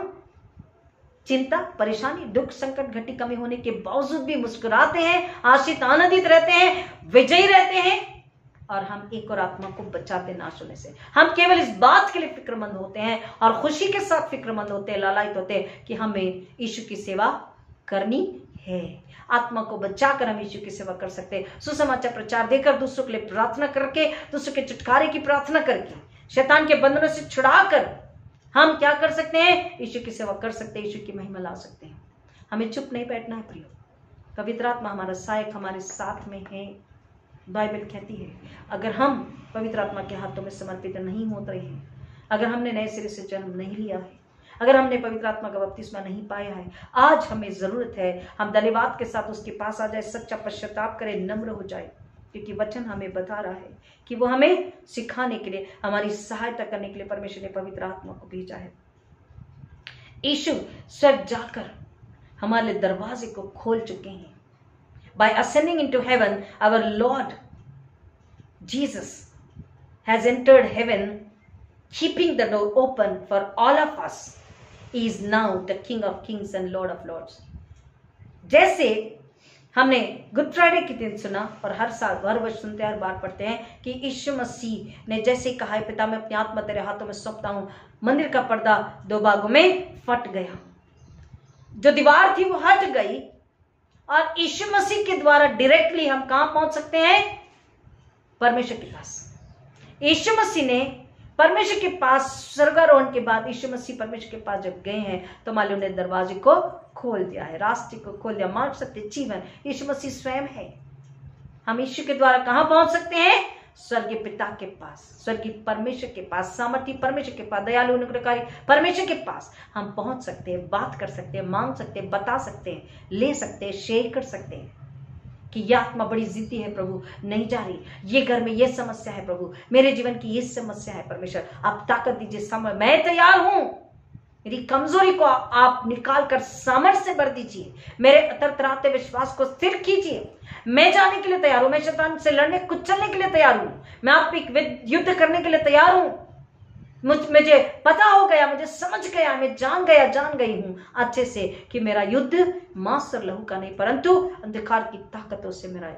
S1: चिंता, परेशानी, दुख, संकट, घटी, कमी होने के बावजूद भी मुस्कुराते हैं, आशीष आनंदित रहते हैं, विजयी रहते हैं, और हम एक और आत्मा को बचाते नाश होने से। हम केवल इस बात के लिए फिक्रमंद होते हैं और खुशी के साथ फिक्रमंद होते हैं, लालायित होते हैं कि हमें यीशु की सेवा करनी है। आत्मा को बचाकर हम यीशु की सेवा कर सकते हैं। सुसमाचार प्रचार देकर, दूसरों के लिए प्रार्थना करके, दूसरों के छुटकारे की प्रार्थना करके, शैतान के बंधनों से छुड़ाकर हम क्या कर सकते हैं? यीशु की सेवा कर सकते हैं, यीशु की महिमा ला सकते हैं। हमें चुप नहीं बैठना है प्रियो। पवित्र आत्मा हमारा सहायक हमारे साथ में है। बाइबल कहती है अगर हम पवित्र आत्मा के हाथों में समर्पित नहीं होते हैं, अगर हमने नए सिरे से जन्म नहीं लिया है, अगर हमने पवित्र आत्मा का बपतिस्मा नहीं पाया है, आज हमें जरूरत है हम धन्यवाद के साथ उसके पास आ जाए, सच्चा पश्चाताप करें, नम्र हो जाए, क्योंकि वचन हमें बता रहा है कि वो हमें सिखाने के लिए, हमारी सहायता करने के लिए परमेश्वर ने पवित्र आत्मा को भेजा है। यीशु स्वर्ग जाकर हमारे दरवाजे को खोल चुके हैं। By ascending into heaven, our Lord Jesus has entered heaven, keeping the door open for all of us. He is now the King of Kings and Lord of Lords. जैसे हमने गुड फ्राइडे के दिन सुना और हर साल हर वर्ष सुनते हैं, हर बार पढ़ते हैं कि यीशु मसीह ने जैसे कहा है, पिता मैं अपनी आत्मा तेरे हाथों में सौंपता हूं, मंदिर का पर्दा 2 भागों में फट गया, जो दीवार थी वो हट गई, और यीशु मसीह के द्वारा डायरेक्टली हम कहां पहुंच सकते हैं? परमेश्वर के पास। यीशु मसीह ने परमेश्वर के पास, स्वर्गारोहण के बाद यीशु मसीह परमेश्वर के पास जब गए हैं तो मालूम ने दरवाजे को खोल दिया है, रास्ते को खोल दिया। मार्ग, सत्य, जीवन यीशु मसीह स्वयं है। हम यीशु के द्वारा कहां पहुंच सकते हैं? स्वर्गीय पिता के पास, स्वर्गीय परमेश्वर के पास, सामर्थी परमेश्वर के पास, दयालु अनुग्रहकारी परमेश्वर के पास हम पहुंच सकते हैं, बात कर सकते हैं, मांग सकते हैं, बता सकते हैं, ले सकते हैं, शेयर कर सकते हैं कि यह आत्मा बड़ी जिद्दी है प्रभु, नहीं जा रही, ये घर में ये समस्या है प्रभु, मेरे जीवन की ये समस्या है परमेश्वर, आप ताकत दीजिए, समय मैं तैयार हूं, मेरी कमजोरी को आप निकाल कर सामर्थ्य से भर दीजिए, मेरे तरतराते विश्वास को स्थिर कीजिए, मैं जाने के लिए तैयार हूं, मैं शैतान से लड़ने कुचलने के लिए तैयार हूं, मैं आप युद्ध करने के लिए तैयार हूं। मुझे पता हो गया, मुझे समझ गया, मैं जान गई हूं अच्छे से कि मेरा युद्ध मांस और लहू का नहीं, परंतु अंधकार की ताकतों से मेरा,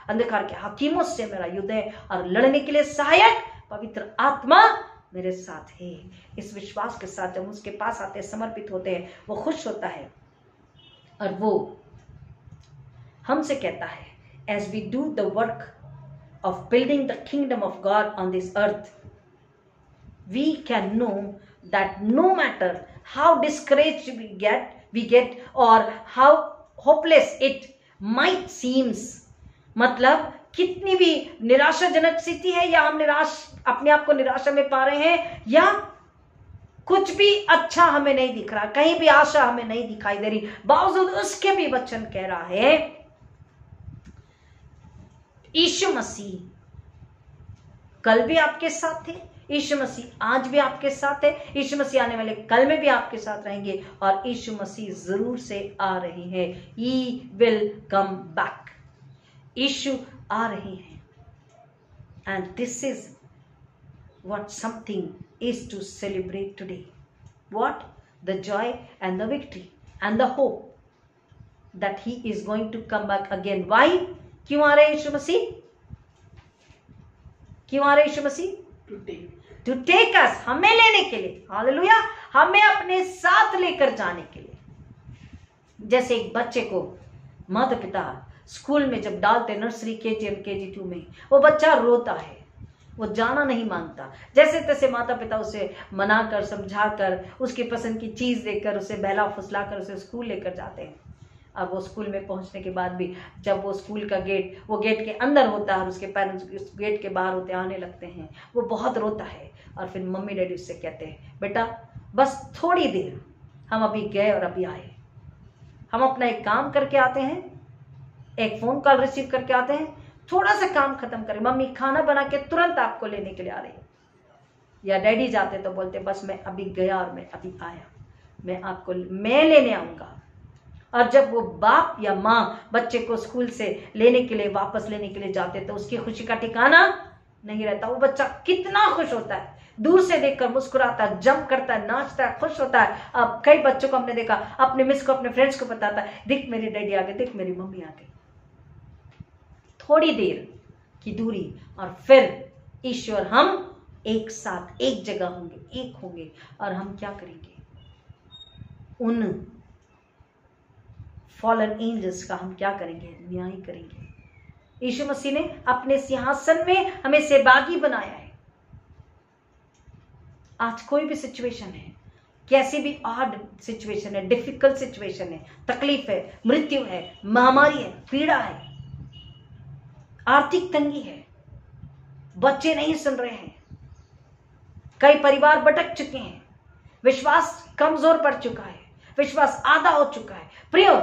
S1: अंधकार के हकीमों से मेरा युद्ध है, और लड़ने के लिए सहायक पवित्र आत्मा मेरे साथ है। इस विश्वास के साथ जब उसके पास आते हैं, समर्पित होते हैं, वो खुश होता है और वो हमसे कहता है, as we do the work of building the kingdom of God on this earth, we can know that no matter how discouraged we get or how hopeless it might seems, मतलब कितनी भी निराशाजनक स्थिति है, या हम अपने आप को निराशा में पा रहे हैं, या कुछ भी अच्छा हमें नहीं दिख रहा, कहीं भी आशा हमें नहीं दिखाई दे रही, बावजूद उसके भी वचन कह रहा है यीशु मसीह कल भी आपके साथ थे, यीशु मसीह आज भी आपके साथ है, यीशु मसीह आने वाले कल में भी आपके साथ रहेंगे, और यीशु मसीह जरूर से आ रहे हैं। He will come back. यीशु आ रहे हैं, and this is what something is to celebrate today. What? The joy and the victory and the hope that he is going to come back again. Why? क्यों आ रहे हैं यीशु मसीह? क्यों आ रहे यीशु मसीह? To take us, हमें लेने के लिए, हालेलुया, हमें अपने साथ लेकर जाने के लिए। जैसे एक बच्चे को माता पिता स्कूल में जब डालते, नर्सरी, KG1, KG2 में, वो बच्चा रोता है, वो जाना नहीं मांगता, जैसे तैसे माता पिता उसे मनाकर, समझाकर, उसकी पसंद की चीज देकर, उसे बहला फुसलाकर उसे स्कूल लेकर जाते हैं। अब वो स्कूल में पहुंचने के बाद भी जब वो स्कूल का गेट, वो गेट के अंदर होता है और उसके पेरेंट्स उस गेट के बाहर होते आने लगते हैं, वो बहुत रोता है, और फिर मम्मी डैडी उससे कहते हैं, बेटा बस थोड़ी देर, हम अभी गए और अभी आए, हम अपना एक काम करके आते हैं, एक फोन कॉल रिसीव करके आते हैं, थोड़ा सा काम खत्म करें, मम्मी खाना बना के तुरंत आपको लेने के लिए आ रही है। या डैडी जाते तो बोलते बस मैं अभी गया और मैं अभी आया, मैं लेने आऊंगा। और जब वो बाप या माँ बच्चे को स्कूल से लेने के लिए, वापस लेने के लिए जाते तो उसकी खुशी का ठिकाना नहीं रहता। वो बच्चा कितना खुश होता है, दूर से देखकर मुस्कुराता है, जंप करता है, नाचता है, खुश होता है। अब कई बच्चों को हमने देखा, अपने मिस को, अपने फ्रेंड्स को बताता है, देख मेरे डैडी आ गए, देख मेरी मम्मी आ गई। थोड़ी देर की दूरी और फिर ईश्वर हम एक साथ एक जगह होंगे, एक होंगे, और हम क्या करेंगे? उन फॉलन एंजल्स का हम क्या करेंगे? न्याय करेंगे। यीशु मसीह ने अपने सिंहासन में हमें सहभागी बनाया है। आज कोई भी सिचुएशन है, कैसी भी ऑड सिचुएशन है, डिफिकल्ट सिचुएशन है, तकलीफ है, मृत्यु है, महामारी है, पीड़ा है, आर्थिक तंगी है, बच्चे नहीं सुन रहे हैं, कई परिवार भटक चुके हैं, विश्वास कमजोर पड़ चुका है, विश्वास आधा हो चुका है, प्रियो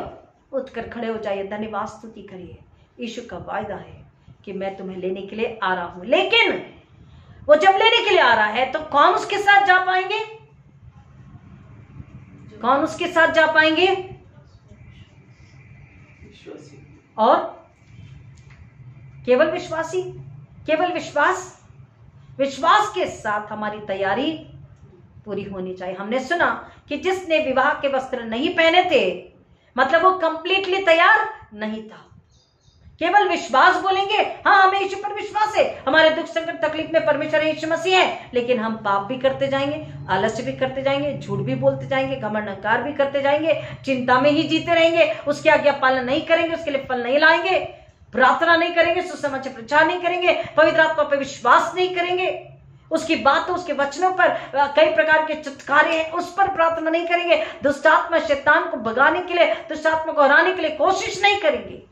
S1: उठकर खड़े हो जाइए, धन्यवाद स्तुति करिए। यीशु का वायदा है कि मैं तुम्हें लेने के लिए आ रहा हूं। लेकिन वो जब लेने के लिए आ रहा है तो कौन उसके साथ जा पाएंगे? कौन उसके साथ जा पाएंगे? और केवल विश्वासी, केवल विश्वास के साथ हमारी तैयारी पूरी होनी चाहिए। हमने सुना कि जिसने विवाह के वस्त्र नहीं पहने थे, मतलब वो कंप्लीटली तैयार नहीं था। केवल विश्वास बोलेंगे, हाँ हमें यीशु पर विश्वास है, हमारे दुख संकट तकलीफ में परमेश्वर यीशु मसीह है, लेकिन हम पाप भी करते जाएंगे, आलस्य भी करते जाएंगे, झूठ भी बोलते जाएंगे, घमंड अहंकार भी करते जाएंगे, चिंता में ही जीते रहेंगे, उसकी आज्ञा पालन नहीं करेंगे, उसके लिए फल नहीं लाएंगे, प्रार्थना नहीं करेंगे, सुसमाचार प्रचार नहीं करेंगे, पवित्र आत्मा पर विश्वास नहीं करेंगे, उसकी बातों, उसके वचनों पर कई प्रकार के चुटकारे हैं, उस पर प्रार्थना नहीं करेंगे, दुष्ट आत्मा शैतान को भगाने के लिए, दुष्ट आत्मा को हराने के लिए कोशिश नहीं करेंगे,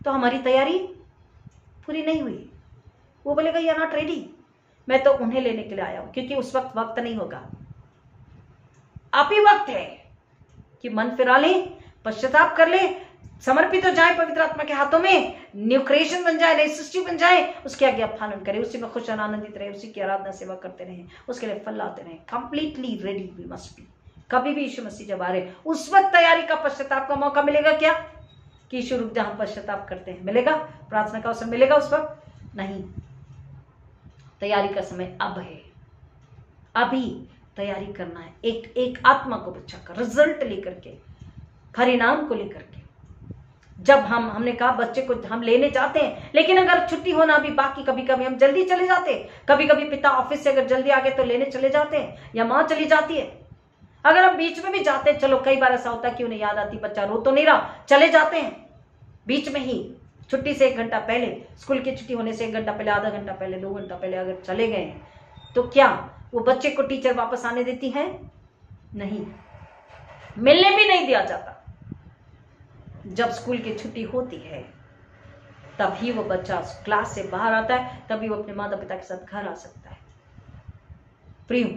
S1: तो हमारी तैयारी पूरी नहीं हुई। वो बोलेगा यू आर नॉट रेडी, मैं तो उन्हें लेने के लिए आया हूं, क्योंकि उस वक्त नहीं होगा। आप ही वक्त है कि मन फिरा ले, पश्चाताप कर ले, समर्पित हो जाए पवित्र आत्मा के हाथों में, न्यू क्रिएशन बन जाए, नई सृष्टि बन जाए, उसकी आज्ञा पालन करे, उसी में खुश आनंदित रहे, उसी की आराधना सेवा करते रहे, उसके लिए फल लाते रहे। Completely ready we must be. कभी भी यीशु मसीह जब आ रहे, उस वक्त तैयारी का, पश्चाताप का मौका मिलेगा क्या? कि यीशु रुक जा, हम पश्चाताप करते हैं, मिलेगा? प्रार्थना का अवसर मिलेगा उस वक्त? नहीं। तैयारी का समय अब है, अभी तैयारी करना है, एक आत्मा को बचाकर, रिजल्ट लेकर के, परिणाम को लेकर के। जब हमने कहा बच्चे को हम लेने जाते हैं, लेकिन अगर छुट्टी होना भी बाकी, कभी कभी हम जल्दी चले जाते हैं, कभी कभी पिता ऑफिस से अगर जल्दी आ गए तो लेने चले जाते हैं, या माँ चली जाती है। अगर हम बीच में भी जाते हैं, चलो कई बार ऐसा होता है कि उन्हें याद आती, बच्चा रो तो नहीं रहा, चले जाते हैं बीच में ही, छुट्टी से 1 घंटा पहले, स्कूल की छुट्टी होने से 1 घंटा पहले, आधा घंटा पहले, 2 घंटा पहले अगर चले गए हैं, तो क्या वो बच्चे को टीचर वापस आने देती है? नहीं, मिलने भी नहीं दिया जाता। जब स्कूल की छुट्टी होती है तभी वो बच्चा क्लास से बाहर आता है, तभी वो अपने माता पिता के साथ घर आ सकता है। प्रियो,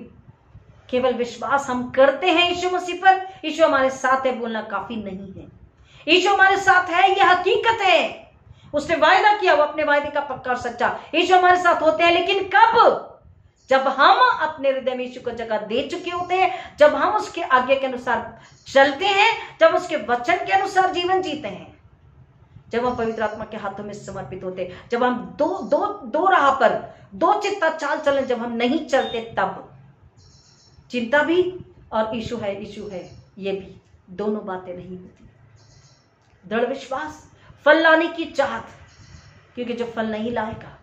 S1: केवल विश्वास हम करते हैं यीशु मसीह पर, यीशु हमारे साथ है बोलना काफी नहीं है। यीशु हमारे साथ है, यह हकीकत है, उसने वायदा किया, वो अपने वायदे का पक्का और सच्चा। यीशु हमारे साथ होते हैं, लेकिन कब? जब हम अपने हृदय में यीशु को जगह दे चुके होते हैं, जब हम उसके आज्ञा के अनुसार चलते हैं, जब उसके वचन के अनुसार जीवन जीते हैं, जब हम पवित्र आत्मा के हाथों में समर्पित होते हैं, जब हम दो राह पर, दो चित्ता चाल चलें, जब हम नहीं चलते, तब चिंता भी और यीशु है ये भी, दोनों बातें नहीं होती। दृढ़ विश्वास, फल लाने की चाहत, क्योंकि जो फल नहीं लाएगा,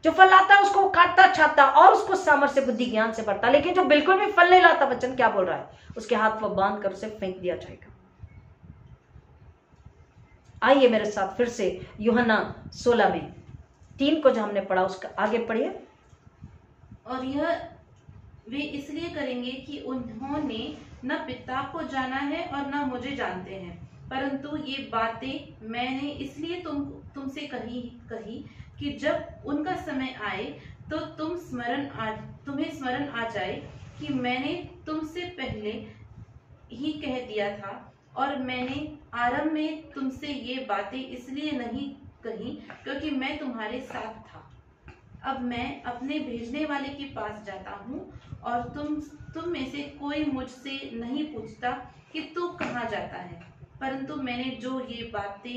S1: जो फल लाता है उसको वो काटता छाता और उसको सामर्थ्य, बुद्धि, ज्ञान से भरता, लेकिन जो बिल्कुल भी फल नहीं लाता, वचन क्या बोल रहा है, उसके हाथ पर बांध कर उसे फेंक दिया जाएगा। आइए मेरे साथ फिर से यूहन्ना 16 में 3 को जो हमने पढ़ा उसका आगे पढ़िए।
S2: और यह वे इसलिए करेंगे कि उन्होंने न पिता को जाना है और न मुझे जानते हैं, परंतु ये बातें मैंने इसलिए तुमसे कही कि जब उनका समय आए तो तुम्हें स्मरण आ जाए कि मैंने तुमसे पहले ही कह दिया था, और मैंने आरंभ में तुमसे ये बातें इसलिए नहीं कही क्योंकि मैं तुम्हारे साथ था। अब मैं अपने भेजने वाले के पास जाता हूँ, और तुम में से कोई मुझसे नहीं पूछता कि तू कहाँ जाता है, परंतु मैंने जो ये बातें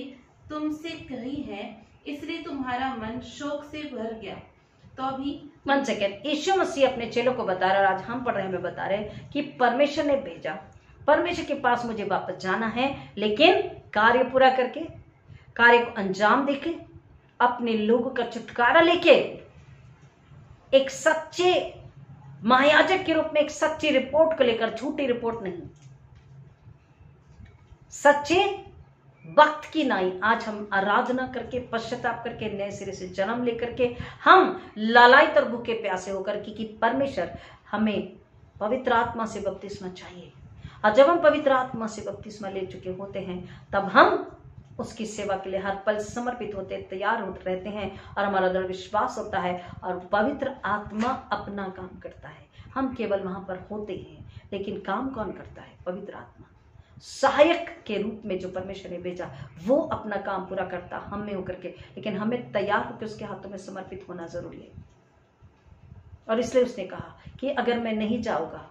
S2: तुमसे कही हैं, इसलिए तुम्हारा मन शोक से भर गया। तो अभी
S1: 1 सेकेंड, यीशु मसीह अपने चेलों को बता रहा है, और आज हम पढ़ रहे हैं, हमें बता रहे हैं कि परमेश्वर ने भेजा, परमेश्वर के पास मुझे वापस जाना है, लेकिन कार्य पूरा करके, कार्य को अंजाम देके, अपने लोगों का छुटकारा लेके, एक सच्चे महायाजक के रूप में एक सच्ची रिपोर्ट को लेकर, झूठी रिपोर्ट नहीं, सच्चे वक्त की नाई आज हम आराधना करके, पश्चाताप करके, नए सिरे से जन्म लेकर के हम लालायित और भूखे प्यासे होकर कि परमेश्वर हमें पवित्र आत्मा से बपतिस्मा चाहिए। और जब हम पवित्र आत्मा से बपतिस्मा ले चुके होते हैं, तब हम उसकी सेवा के लिए हर पल समर्पित होते, तैयार होते रहते हैं, और हमारा दृढ़ विश्वास होता है, और पवित्र आत्मा अपना काम करता है। हम केवल वहां पर होते हैं, लेकिन काम कौन करता है? पवित्र आत्मा सहायक के रूप में जो परमेश्वर ने भेजा, वो अपना काम पूरा करता हम में होकर के, लेकिन हमें तैयार होकर उसके हाथों में समर्पित होना जरूरी है। और इसलिए उसने कहा कि अगर मैं नहीं जाऊंगा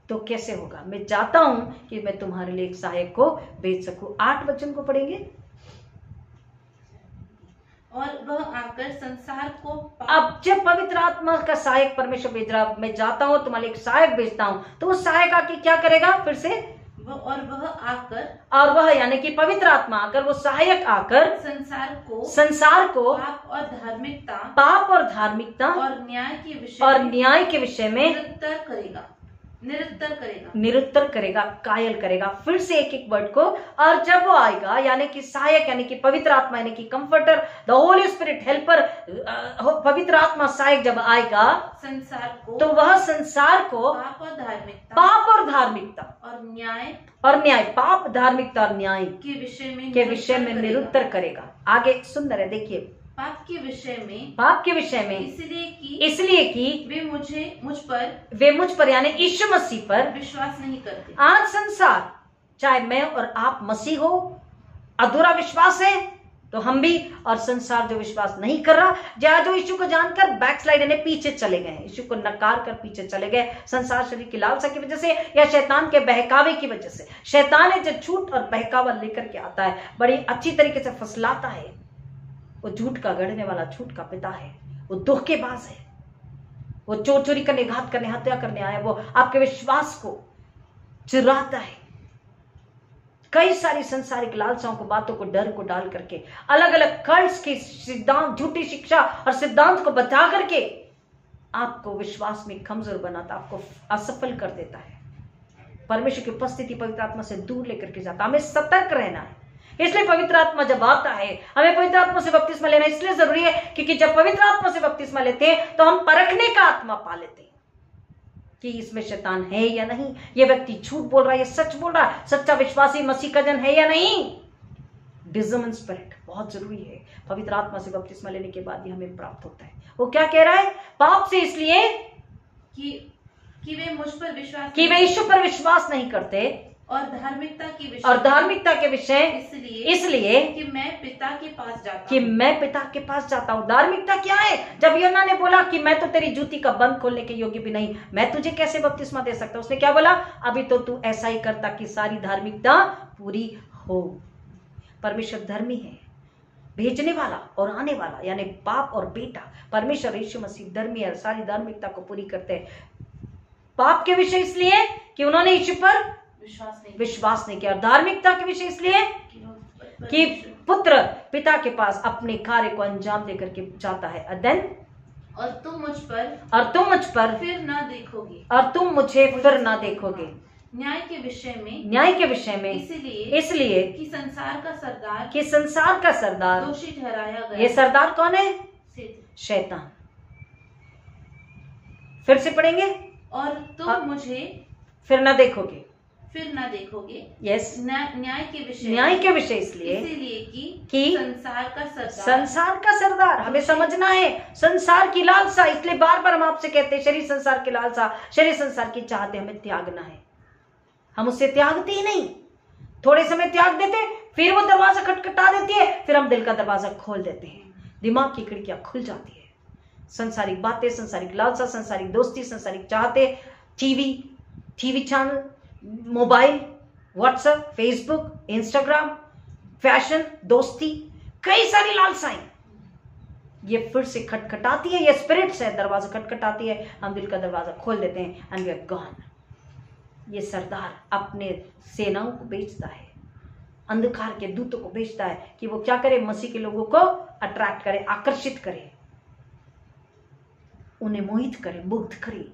S1: तो कैसे होगा? मैं जाता हूं कि मैं तुम्हारे लिए एक सहायक को भेज सकूं। 8 वचन को पढ़ेंगे।
S2: और वह आकर संसार को
S1: अब जब पवित्र आत्मा का सहायक परमेश्वर भेज रहा, मैं जाता हूं तुम्हारे लिए एक सहायक भेजता हूं, तो वो सहायक आके क्या करेगा? फिर से
S2: और वह आकर,
S1: और वह यानी कि पवित्र आत्मा आकर, वो सहायक आकर
S2: संसार को पाप और धार्मिकता और न्याय के विषय में
S1: निरुत्तर करेगा, कायल करेगा। फिर से एक एक वर्ड को। और जब वो आएगा, यानी कि सहायक, यानी कि पवित्र आत्मा, यानी कि comforter, the Holi spirit helper, पवित्र आत्मा सहायक जब आएगा
S2: संसार को,
S1: तो वह संसार को
S2: पाप और धार्मिकता
S1: और न्याय, पाप, धार्मिकता और न्याय
S2: के विषय में
S1: निरुत्तर करेगा। आगे सुंदर है, देखिए।
S2: पाप के विषय में
S1: इसलिए कि वे मुझ पर यानी यीशु मसीह पर
S2: विश्वास नहीं करते।
S1: आज संसार, चाहे मैं और आप मसीह हो, अधूरा विश्वास है, तो हम भी, और संसार जो विश्वास नहीं कर रहा, जो यीशु को जानकर बैकस्लाइड यानी पीछे चले गए, यीशु को नकार कर पीछे चले गए, संसार शरीर की लालसा की वजह से या शैतान के बहकावे की वजह से। शैतान है जो झूठ और बहकावा लेकर के आता है, बड़ी अच्छी तरीके से फसलाता है। वो झूठ का गढ़ने वाला झूठ का पिता है, वो धोखेबाज है, वो चोरी करने, घात करने, हत्या करने आया, वो आपके विश्वास को चुराता है। कई सारी संसारिक लालसाओं को, बातों को, डर को डाल करके, अलग अलग कल्ट्स के सिद्धांत, झूठी शिक्षा और सिद्धांत को बता करके आपको विश्वास में कमजोर बनाता, आपको असफल कर देता है, परमेश्वर की उपस्थिति, पवित्र आत्मा से दूर लेकर के जाता। हमें सतर्क रहना है। इसलिए पवित्र आत्मा जब आता है, हमें पवित्र आत्मा से बपतिस्मा लेना इसलिए जरूरी है क्योंकि जब पवित्र आत्मा से बपतिस्मा लेते हैं तो हम परखने का आत्मा पा लेते हैं कि इसमें शैतान है या नहीं, ये व्यक्ति झूठ बोल रहा है, ये सच बोल रहा है, सच्चा विश्वासी मसीह का जन है या नहीं। डिसर्निंग स्पिरिट बहुत जरूरी है। पवित्र आत्मा से बपतिस्मा लेने के बाद ही हमें प्राप्त होता है। वो क्या कह रहा है? पाप से इसलिए
S2: कि वे मुझ पर विश्वास,
S1: कि वे यीशु पर विश्वास नहीं करते,
S2: और धार्मिकता के विषय
S1: इसलिए
S2: कि मैं पिता के पास जाता
S1: हूँ। धार्मिकता क्या है? जब यूहन्ना ने बोला कि मैं तो तेरी जूती का बंद खोलने के योग्य भी नहीं, मैं तुझे कैसे बपतिस्मा दे सकता हूँ, उसने क्या बोला? अभी तो तू ऐसा ही करता कि सारी धार्मिकता पूरी हो। परमेश्वर धर्मी है, भेजने वाला और आने वाला, यानी बाप और बेटा परमेश्वर यीशु मसीह धर्मी है, सारी धार्मिकता को पूरी करते हैं। पाप के विषय इसलिए कि उन्होंने यीशु पर विश्वास नहीं किया, और धार्मिकता के विषय इसलिए कि पुत्र पिता के पास अपने कार्य को अंजाम देकर के जाता है। देन
S2: और तुम मुझ पर फिर ना देखोगे,
S1: और तुम मुझे फिर ना देखोगे।
S2: न्याय के विषय में
S1: इसलिए
S2: कि संसार का सरदार दोषी ठहराया गया।
S1: ये सरदार कौन है? शैतान। फिर से पढ़ेंगे।
S2: और तुम मुझे
S1: फिर ना देखोगे,
S2: यस। न्याय के विषय इसलिए कि
S1: संसार का सरदार हमें समझना है। संसार की लालसा, इसलिए बार बार हम आपसे कहते हैं शरीर संसार की लालसा, शरीर संसार की चाहते हमें त्यागना है। हम उससे त्यागते ही नहीं, थोड़े समय त्याग देते, फिर वो दरवाजा खटखटा देती है, फिर हम दिल का दरवाजा खोल देते हैं, दिमाग की खिड़कियां खुल जाती है। संसारिक बातें, संसारिक लालसा, संसारिक दोस्ती, संसारिक चाहते, TV channel, mobile, WhatsApp, Facebook, Instagram, fashion, दोस्ती, कई सारी लालसाएं ये फिर से खटखटाती है, ये स्पिरिट्स है, दरवाजा खटखटाती है, हम दिल का दरवाजा खोल देते हैं एंड वी आर गॉन। ये सरदार अपने सेनाओं को भेजता है, अंधकार के दूतों को भेजता है कि वो क्या करे, मसीह के लोगों को अट्रैक्ट करे, आकर्षित करे, उन्हें मोहित करे, मुग्ध करे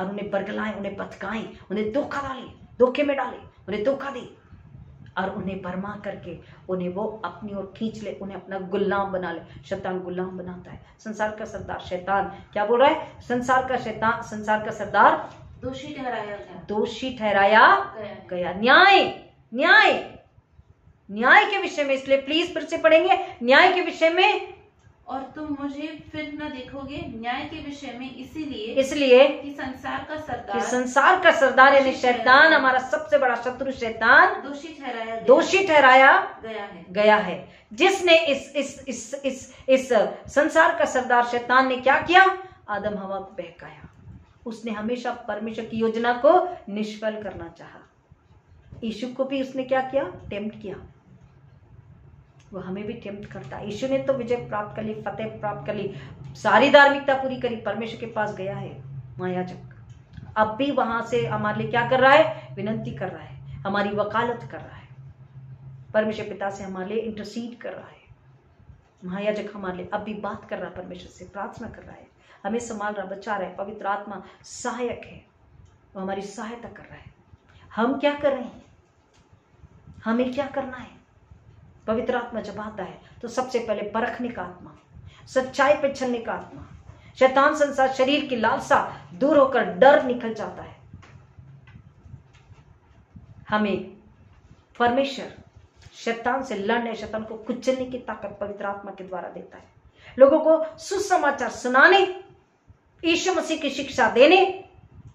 S1: और उन्हें बरगलाए, उन्हें बतकाए, उन्हें धोखा डाले, धोखे में डाले, उन्हें धोखा दे और उन्हें भरमा करके उन्हें वो अपनी ओर खींच ले, उन्हें अपना गुलाम बना ले। शैतान गुलाम बनाता है। संसार का सरदार शैतान क्या बोल रहा है? संसार का शैतान, संसार का सरदार
S2: दोषी ठहराया गया,
S1: दोषी ठहराया गया। न्याय, न्याय, न्याय के विषय में, इसलिए प्लीज फिर से पढ़ेंगे न्याय के विषय में।
S2: और तुम मुझे फिर न देखोगे न्याय के विषय में, इसीलिए
S1: कि
S2: संसार का सरदार,
S1: यानी शैतान, हमारा सबसे बड़ा शत्रु शैतान
S2: दोषी ठहराया
S1: गया है। जिसने इस संसार का सरदार शैतान ने क्या किया? आदम हवा को बहकाया। उसने हमेशा परमेश्वर की योजना को निष्फल करना चाहा। यीशु को भी उसने क्या किया? टेम्प्ट किया। वो हमें भी टेम्प्ट करता है। यीशु ने तो विजय प्राप्त कर ली, फतेह प्राप्त कर ली, सारी धार्मिकता पूरी करी, परमेश्वर के पास गया है महायाजक। अब भी वहां से हमारे लिए क्या कर रहा है? विनती कर रहा है, हमारी वकालत कर रहा है, परमेश्वर पिता से हमारे लिए इंटरसीड कर रहा है। महायाजक हमारे लिए अब भी बात कर रहा है, परमेश्वर से प्रार्थना कर रहा है, हमें संभाल रहा, बचा रहा है। पवित्र आत्मा सहायक है, वो हमारी सहायता कर रहा है। हम क्या कर रहे हैं? हमें क्या करना है? पवित्र आत्मा जब आता है तो सबसे पहले परखने का आत्मा, सच्चाई पे चलने का आत्मा, शैतान, संसार, शरीर की लालसा दूर होकर डर निकल जाता है। हमें परमेश्वर शैतान से लड़ने, शैतान को कुचलने की ताकत पवित्र आत्मा के द्वारा देता है। लोगों को सुसमाचार सुनाने, यीशु मसीह की शिक्षा देने,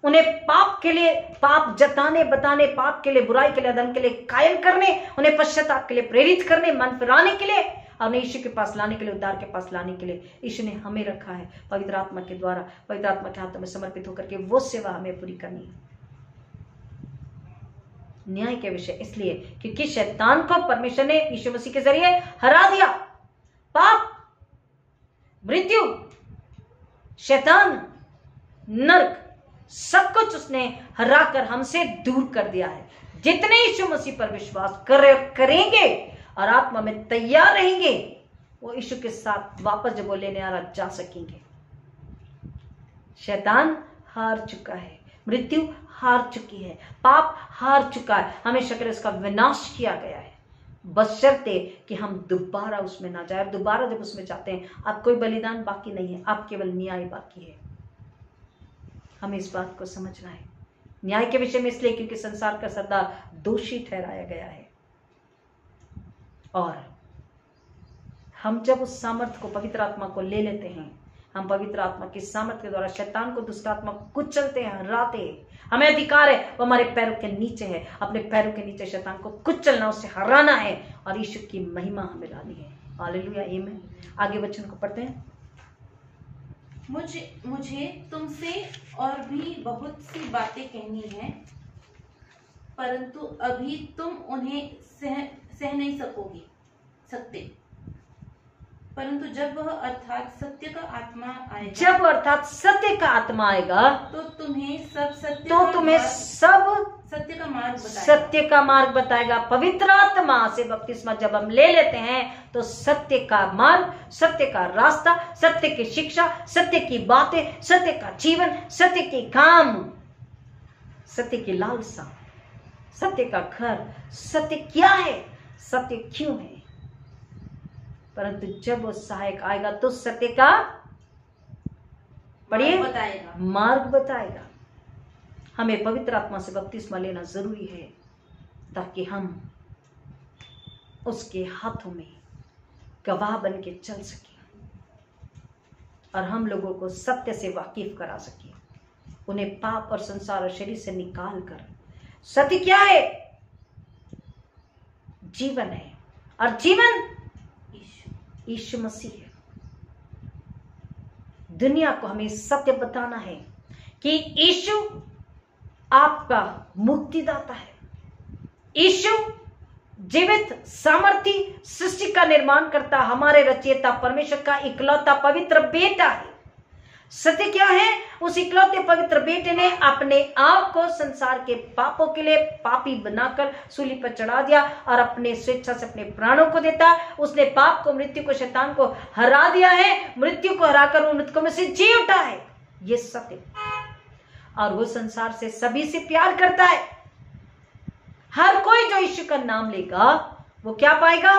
S1: उन्हें पाप के लिए पाप जताने, बताने, पाप के लिए, बुराई के लिए, अधर्म के लिए कायल करने, उन्हें पश्चाताप के लिए प्रेरित करने, मन फिराने के लिए और उन्हें यीशु के पास लाने के लिए, उद्धार के पास लाने के लिए यीशु ने हमें रखा है पवित्र आत्मा के द्वारा। पवित्र आत्मा के हाथों में समर्पित होकर के वो सेवा हमें पूरी करनी है। न्याय के विषय इसलिए क्योंकि शैतान को परमेश्वर ने यीशु मसीह के जरिए हरा दिया। पाप, मृत्यु, शैतान, नरक, सब कुछ उसने हरा कर हमसे दूर कर दिया है। जितने यीशु मसीह पर विश्वास करेंगे और आत्मा में तैयार रहेंगे, वो यीशु के साथ वापस जब वो लेने आ रहा जा सकेंगे। शैतान हार चुका है, मृत्यु हार चुकी है, पाप हार चुका है, हमेशा के लिए उसका विनाश किया गया है, बशर्ते कि हम दोबारा उसमें ना जाए। दोबारा जब उसमें जाते हैं, अब कोई बलिदान बाकी नहीं है, अब केवल न्याय बाकी है। हमें इस बात को समझना है। न्याय के विषय में इसलिए क्योंकि संसार का सरदार दोषी ठहराया गया है और हम जब उस सामर्थ्य को, पवित्र आत्मा को ले लेते हैं, हम पवित्र आत्मा की सामर्थ्य के द्वारा शैतान को, दुष्ट आत्मा को कुचलते हैं, हराते हैं। हमें अधिकार है, वो हमारे पैरों के नीचे है। अपने पैरों के नीचे शैतान को कुचलना, उससे हराना है और यीशु की महिमा हमें लानी है। हालेलुया, आमीन। आगे वचन को पढ़ते हैं।
S2: मुझे तुमसे और भी बहुत सी बातें कहनी है, परंतु अभी तुम उन्हें सह नहीं सकते। परंतु जब वह अर्थात सत्य का आत्मा आएगा, तो तुम्हें सब
S1: सत्य का मार्ग बताएगा। पवित्र आत्मा से बपतिस्मा जब हम ले लेते हैं तो सत्य का मार्ग, सत्य का रास्ता, सत्य की शिक्षा, सत्य की बातें, सत्य का जीवन, सत्य के काम, सत्य की लालसा, सत्य का घर, सत्य क्या है, सत्य क्यों है। परंतु जब वो सहायक आएगा तो सत्य का पढ़िए मार्ग बताएगा। हमें पवित्र आत्मा से बपतिस्मा लेना जरूरी है ताकि हम उसके हाथों में गवाह बन के चल सके और हम लोगों को सत्य से वाकिफ करा सके, उन्हें पाप और संसार और शरीर से निकाल कर। सत्य क्या है? जीवन है और जीवन यीशु मसीह है। दुनिया को हमें सत्य बताना है कि यीशु आपका मुक्तिदाता है, यीशु जीवित सामर्थी सृष्टि का निर्माण करता हमारे रचयिता परमेश्वर का इकलौता पवित्र बेटा है। सत्य क्या है? उस इकलौते पवित्र बेटे ने अपने आप को संसार के पापों के लिए पापी बनाकर सूली पर चढ़ा दिया और अपने स्वेच्छा से अपने प्राणों को देता। उसने पाप को, मृत्यु को, शैतान को हरा दिया है। मृत्यु को हराकर वो मृतकों में से जी उठा है। ये सत्य। और वो संसार से सभी से प्यार करता है। हर कोई जो यीशु का नाम लेगा वो क्या पाएगा?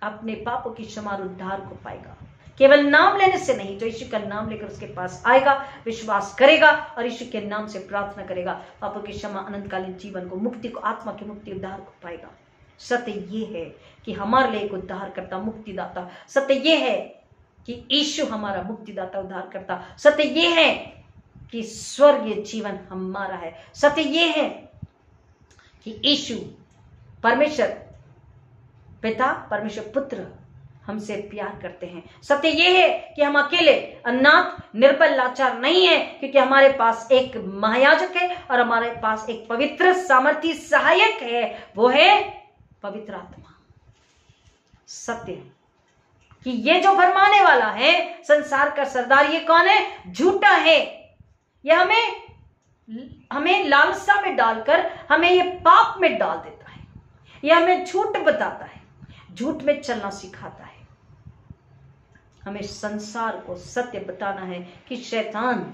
S1: अपने पापों की क्षमा और उद्धार को पाएगा। केवल नाम लेने से नहीं, जो यीशु का नाम लेकर उसके पास आएगा, विश्वास करेगा और यीशु के नाम से प्रार्थना करेगा, पापों की क्षमा, अनंतकालीन जीवन को, मुक्ति को, आत्मा की मुक्ति, उद्धार को पाएगा। सत्य ये है कि हमारे लिए एक उद्धार करता, मुक्तिदाता। सत्य ये है कि यीशु हमारा मुक्तिदाता, उद्धार करता। सत्य ये है कि स्वर्गीय जीवन हमारा है। सत्य ये है कि यीशु परमेश्वर पिता, परमेश्वर पुत्र हमसे प्यार करते हैं। सत्य ये है कि हम अकेले अनाथ, निर्बल, लाचार नहीं है, क्योंकि हमारे पास एक महायाजक है और हमारे पास एक पवित्र सामर्थी सहायक है, वो है पवित्र आत्मा। सत्य कि ये जो फरमाने वाला है संसार का सरदार, ये कौन है? झूठा है। ये हमें लालसा में डालकर हमें ये पाप में डाल देता है। ये हमें झूठ बताता है, झूठ में चलना सिखाता है। हमें संसार को सत्य बताना है कि शैतान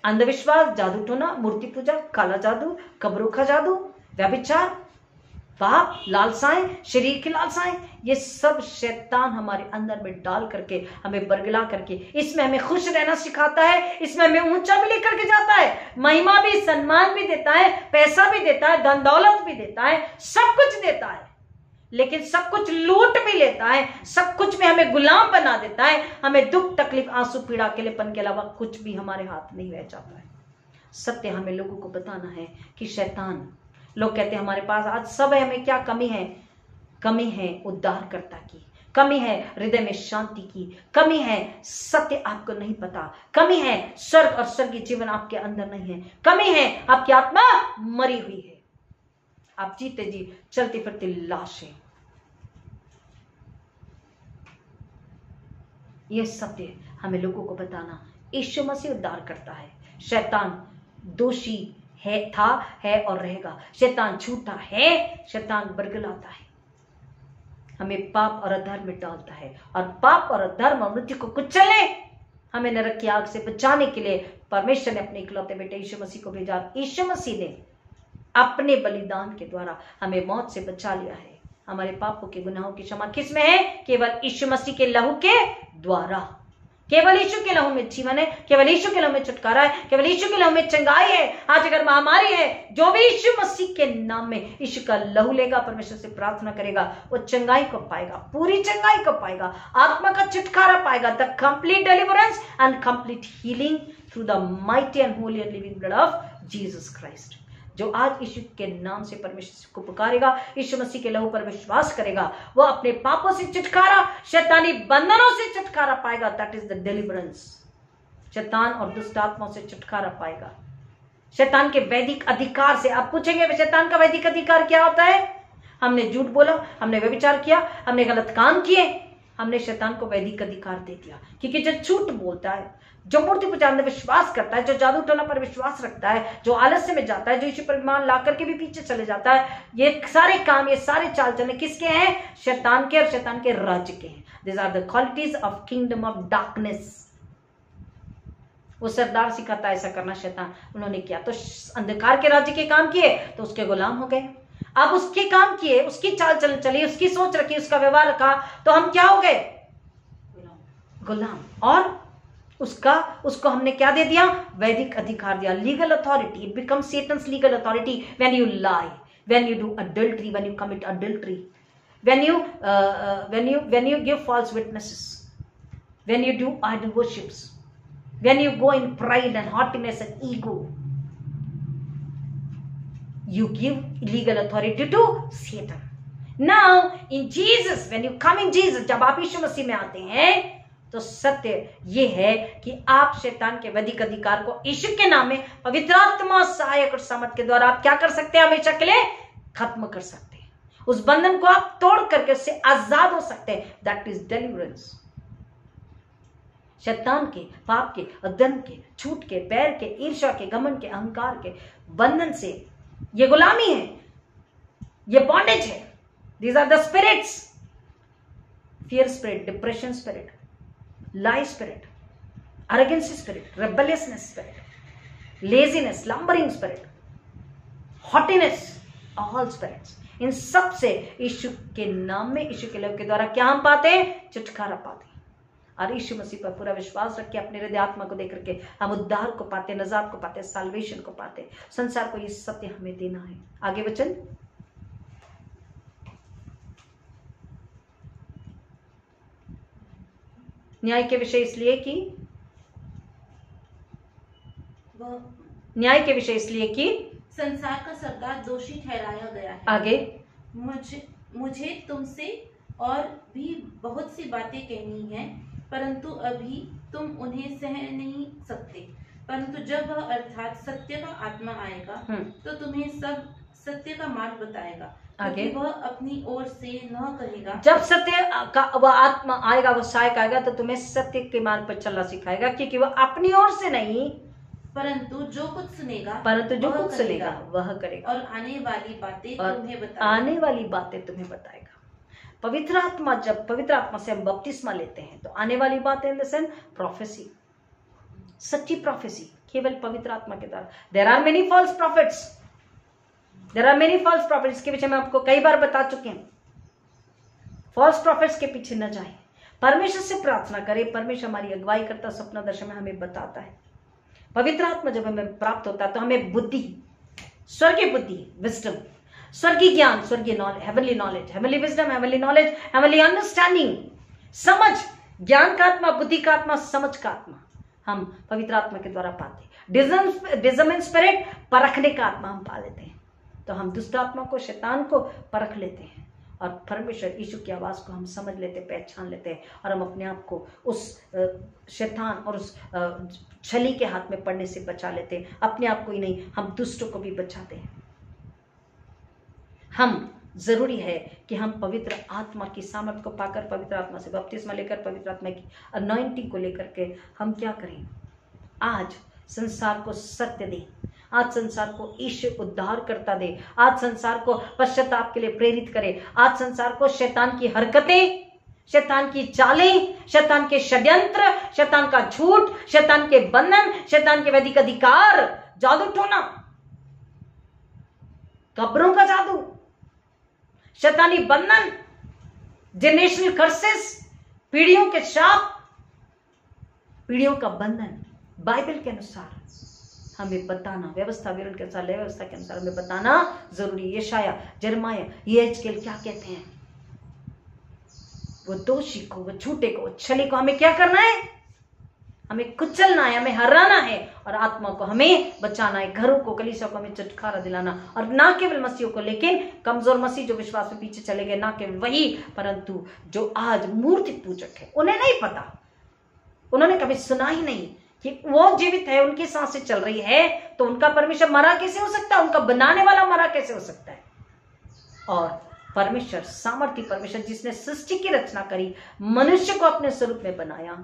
S1: अंधविश्वास, जादू टोना, मूर्ति पूजा, काला जादू, कब्रों का जादू, व्यभिचार, पाप, लालसाएं, शरीर की लालसाएं, ये सब शैतान हमारे अंदर में डाल करके, हमें बरगला करके, इसमें हमें खुश रहना सिखाता है, इसमें हमें ऊंचा भी लेकर के जाता है, महिमा भी, सम्मान भी देता है, पैसा भी देता है, धन दौलत भी देता है, सब कुछ देता है, लेकिन सब कुछ लूट भी लेता है। सब कुछ में हमें गुलाम बना देता है। हमें दुख, तकलीफ, आंसू, पीड़ा, अकेलेपन के अलावा कुछ भी हमारे हाथ नहीं रह जाता है। सत्य हमें लोगों को बताना है कि शैतान, लोग कहते हैं हमारे पास आज सब है, हमें क्या कमी है? कमी है उद्धारकर्ता की, कमी है हृदय में शांति की, कमी है सत्य आपको नहीं पता, कमी है स्वर्ग और स्वर्गीय जीवन आपके अंदर नहीं है, कमी है आपकी आत्मा मरी हुई है, आप जीते जी चलती फिरती लाश है। यह सत्य हमें लोगों को बताना। यीशु मसीह उद्धार करता है। शैतान दोषी है और रहेगा। शैतान झूठा है, शैतान बरगलाता है, हमें पाप और अधर्म में डालता है, और पाप और अधर्म और मृत्यु को कुचलने, हमें नरक की आग से बचाने के लिए परमेश्वर ने अपने इकलौते बेटे यीशु मसीह को भेजा। यीशु मसीह ने अपने बलिदान के द्वारा हमें मौत से बचा लिया है। हमारे पापों के, गुनाहों की क्षमा किस में है? केवल यीशु मसीह के लहू के द्वारा। केवल यीशु के लहू में जीवन है, केवल यीशु के लहू में छुटकारा है, केवल यीशु के लहू में चंगाई है। आज अगर महामारी है, जो भी यीशु मसीह के नाम में यीशु का लहू लेगा, परमेश्वर से प्रार्थना करेगा, वो चंगाई को पाएगा, पूरी चंगाई को पाएगा, आत्मा का छुटकारा पाएगा। The complete deliverance and complete healing through the mighty and Holi and living blood of Jesus Christ. जो आज यीशु के नाम से परमेश्वर को पुकारेगा, यीशु मसीह के लहू पर विश्वास करेगा, वो अपने पापों से छुटकारा, शैतानी बंधनों से छुटकारा पाएगा। That is the deliverance. शैतान और दुष्ट आत्माओं से छुटकारा पाएगा, शैतान के वैदिक अधिकार से। आप पूछेंगे शैतान का वैदिक अधिकार क्या होता है? हमने झूठ बोला, हमने व्यभिचार किया, हमने गलत काम किए, हमने शैतान को वैदिक अधिकार दे दिया। क्योंकि जो झूठ बोलता है, जो मूर्ति पूजा में विश्वास करता है, जो जादू टोना पर विश्वास रखता है, जो आलस्य में जाता है, जो यीशु पर ईमान ला करके भी पीछे चले जाता है, ये सारे काम, ये सारे चाल चलने किसके हैं? शैतान के और शैतान के राज्य के हैं। This are the qualities of kingdom of darkness. वो सरदार सिखाता है ऐसा करना, शैतान उन्होंने किया तो अंधकार के राज्य के काम किए तो उसके गुलाम हो गए। अब उसके काम किए, उसकी चाल चलन चली, उसकी सोच रखी, उसका व्यवहार रखा, तो हम क्या हो गए? गुलाम। और उसको हमने क्या दे दिया? वैदिक अधिकार दिया, legal authority. It become Satan's legal authority when you lie, when you do adultery, when you commit adultery, when you give false witnesses, when you do idol worships, when you go in pride and haughtiness and ego, you give legal authority to Satan. Now in Jesus, when you come in Jesus, जब आप यीशु मसीह में आते हैं, तो सत्य ये है कि आप शैतान के वैदिक अधिकार को यीशु के नाम में पवित्र आत्मा, सहायक और सामर्थ के द्वारा आप क्या कर सकते हैं? हमेशा के लिए खत्म कर सकते हैं, उस बंधन को आप तोड़ करके उससे आजाद हो सकते हैं। That is deliverance. शैतान के, पाप के, अधर्म के, झूठ के, बैर के, ईर्ष्या के, घमंड के, अहंकार के बंधन से, ये गुलामी है, ये बॉन्डेज है। These are the spirits. Fear spirit, depression spirit, lie spirit, arrogance spirit, rebelliousness spirit, laziness, slumbering spirit, haughtiness, all spirits, इन सब से यीशु के नाम में, यीशु के लहू के द्वारा क्या हम पाते हैं? छुटकारा पाते हैं। और यीशु मसीह पर पूरा विश्वास रख के अपने हृदय आत्मा को देख करके हम उद्धार को पाते, नजात को पाते, साल्वेशन को पाते। संसार को ये सत्य हमें देना है। आगे वचन, न्याय के विषय इसलिए कि
S2: संसार का सरदार दोषी ठहराया गया है।
S1: आगे,
S2: मुझे तुमसे और भी बहुत सी बातें कहनी है, परंतु अभी तुम उन्हें सह नहीं सकते। परंतु जब वह अर्थात सत्य का आत्मा आएगा तो तुम्हें सब सत्य का मार्ग बताएगा।
S1: आगे,
S2: वह अपनी ओर से न कहेगा।
S1: जब सत्य का वह आत्मा आएगा, वह सहायक आएगा तो तुम्हें सत्य के मार्ग पर चलना सिखाएगा, क्योंकि वह अपनी ओर से नहीं,
S2: परंतु जो कुछ सुनेगा
S1: वह करेगा
S2: और आने वाली बातें तुम्हें बताएगा।
S1: पवित्र आत्मा, जब पवित्र आत्मा से हम बपतिस्मा लेते हैं तो आने वाली बातें इन द सेंस प्रोफेसी, सच्ची प्रोफेसी केवल पवित्र आत्मा के द्वारा। There are many false prophets, के पीछे मैं आपको कई बार बता चुके हैं। फॉल्स प्रॉफिट्स के पीछे न जाए, परमेश्वर से प्रार्थना करें। परमेश्वर हमारी अगुवाई करता, सपना दर्शन में हमें बताता है। पवित्र आत्मा जब हमें प्राप्त होता है तो हमें बुद्धि, स्वर्गीय बुद्धि, विजडम, स्वर्गीय ज्ञान, स्वर्गीय knowledge, heavenly knowledge, heavenly wisdom, heavenly knowledge, heavenly understanding, समझ, ज्ञान का आत्मा, बुद्धि का आत्मा, समझ का आत्मा हम पवित्र आत्मा के द्वारा पाते। डिज़र्निंग स्पिरिट, परखने का आत्मा हम पा लेते हैं। तो हम दुष्ट आत्मा को, शैतान को परख लेते हैं और परमेश्वर यीशु की आवाज को हम समझ लेते, पहचान लेते हैं और हम अपने आप को उस शैतान और उस छली के हाथ में पड़ने से बचा लेते हैं। अपने आप को ही नहीं, हम दुष्टों को भी बचाते हैं। हम जरूरी है कि हम पवित्र आत्मा की सामर्थ को पाकर, पवित्र आत्मा से बपतिस्मा लेकर, पवित्र आत्मा की अनॉइंटिंग को लेकर के हम क्या करें? आज संसार को सत्य दे, आज संसार को ईश्वर उद्धार करता दे, आज संसार को पश्चाताप के लिए प्रेरित करे, आज संसार को शैतान की हरकतें, शैतान की चालें, शैतान के षड्यंत्र, शैतान का झूठ, शैतान के बंधन, शैतान के वैदिक अधिकार, जादू टोना, कब्रों का जादू, शैतानी बंधन, जनरेशनल कर्सेस, पीढ़ियों के शाप, पीढ़ियों का बंधन बाइबल के अनुसार हमें बताना, व्यवस्था विवरण के अनुसार, व्यवस्था के अनुसार हमें बताना जरूरी। यशाया, यिर्मयाह, यहेजकेल क्या कहते हैं? वो दोषी को, वो झूठे को, वो छली को हमें क्या करना है? हमें कुचलना है, हमें हराना है और आत्मा को हमें बचाना है, घरों को, कलीसिया को हमें छुटकारा दिलाना। और ना केवल मसीहों को, लेकिन कमजोर मसीह जो विश्वास में पीछे चले गए, ना केवल वही, परंतु जो आज मूर्ति पूजक है, उन्हें नहीं पता, उन्होंने कभी सुना ही नहीं कि वो जीवित है, उनकी सांसें चल रही है, तो उनका परमेश्वर मरा कैसे हो सकता है? उनका बनाने वाला मरा कैसे हो सकता है? और परमेश्वर, सामर्थी परमेश्वर जिसने सृष्टि की रचना करी, मनुष्य को अपने स्वरूप में बनाया,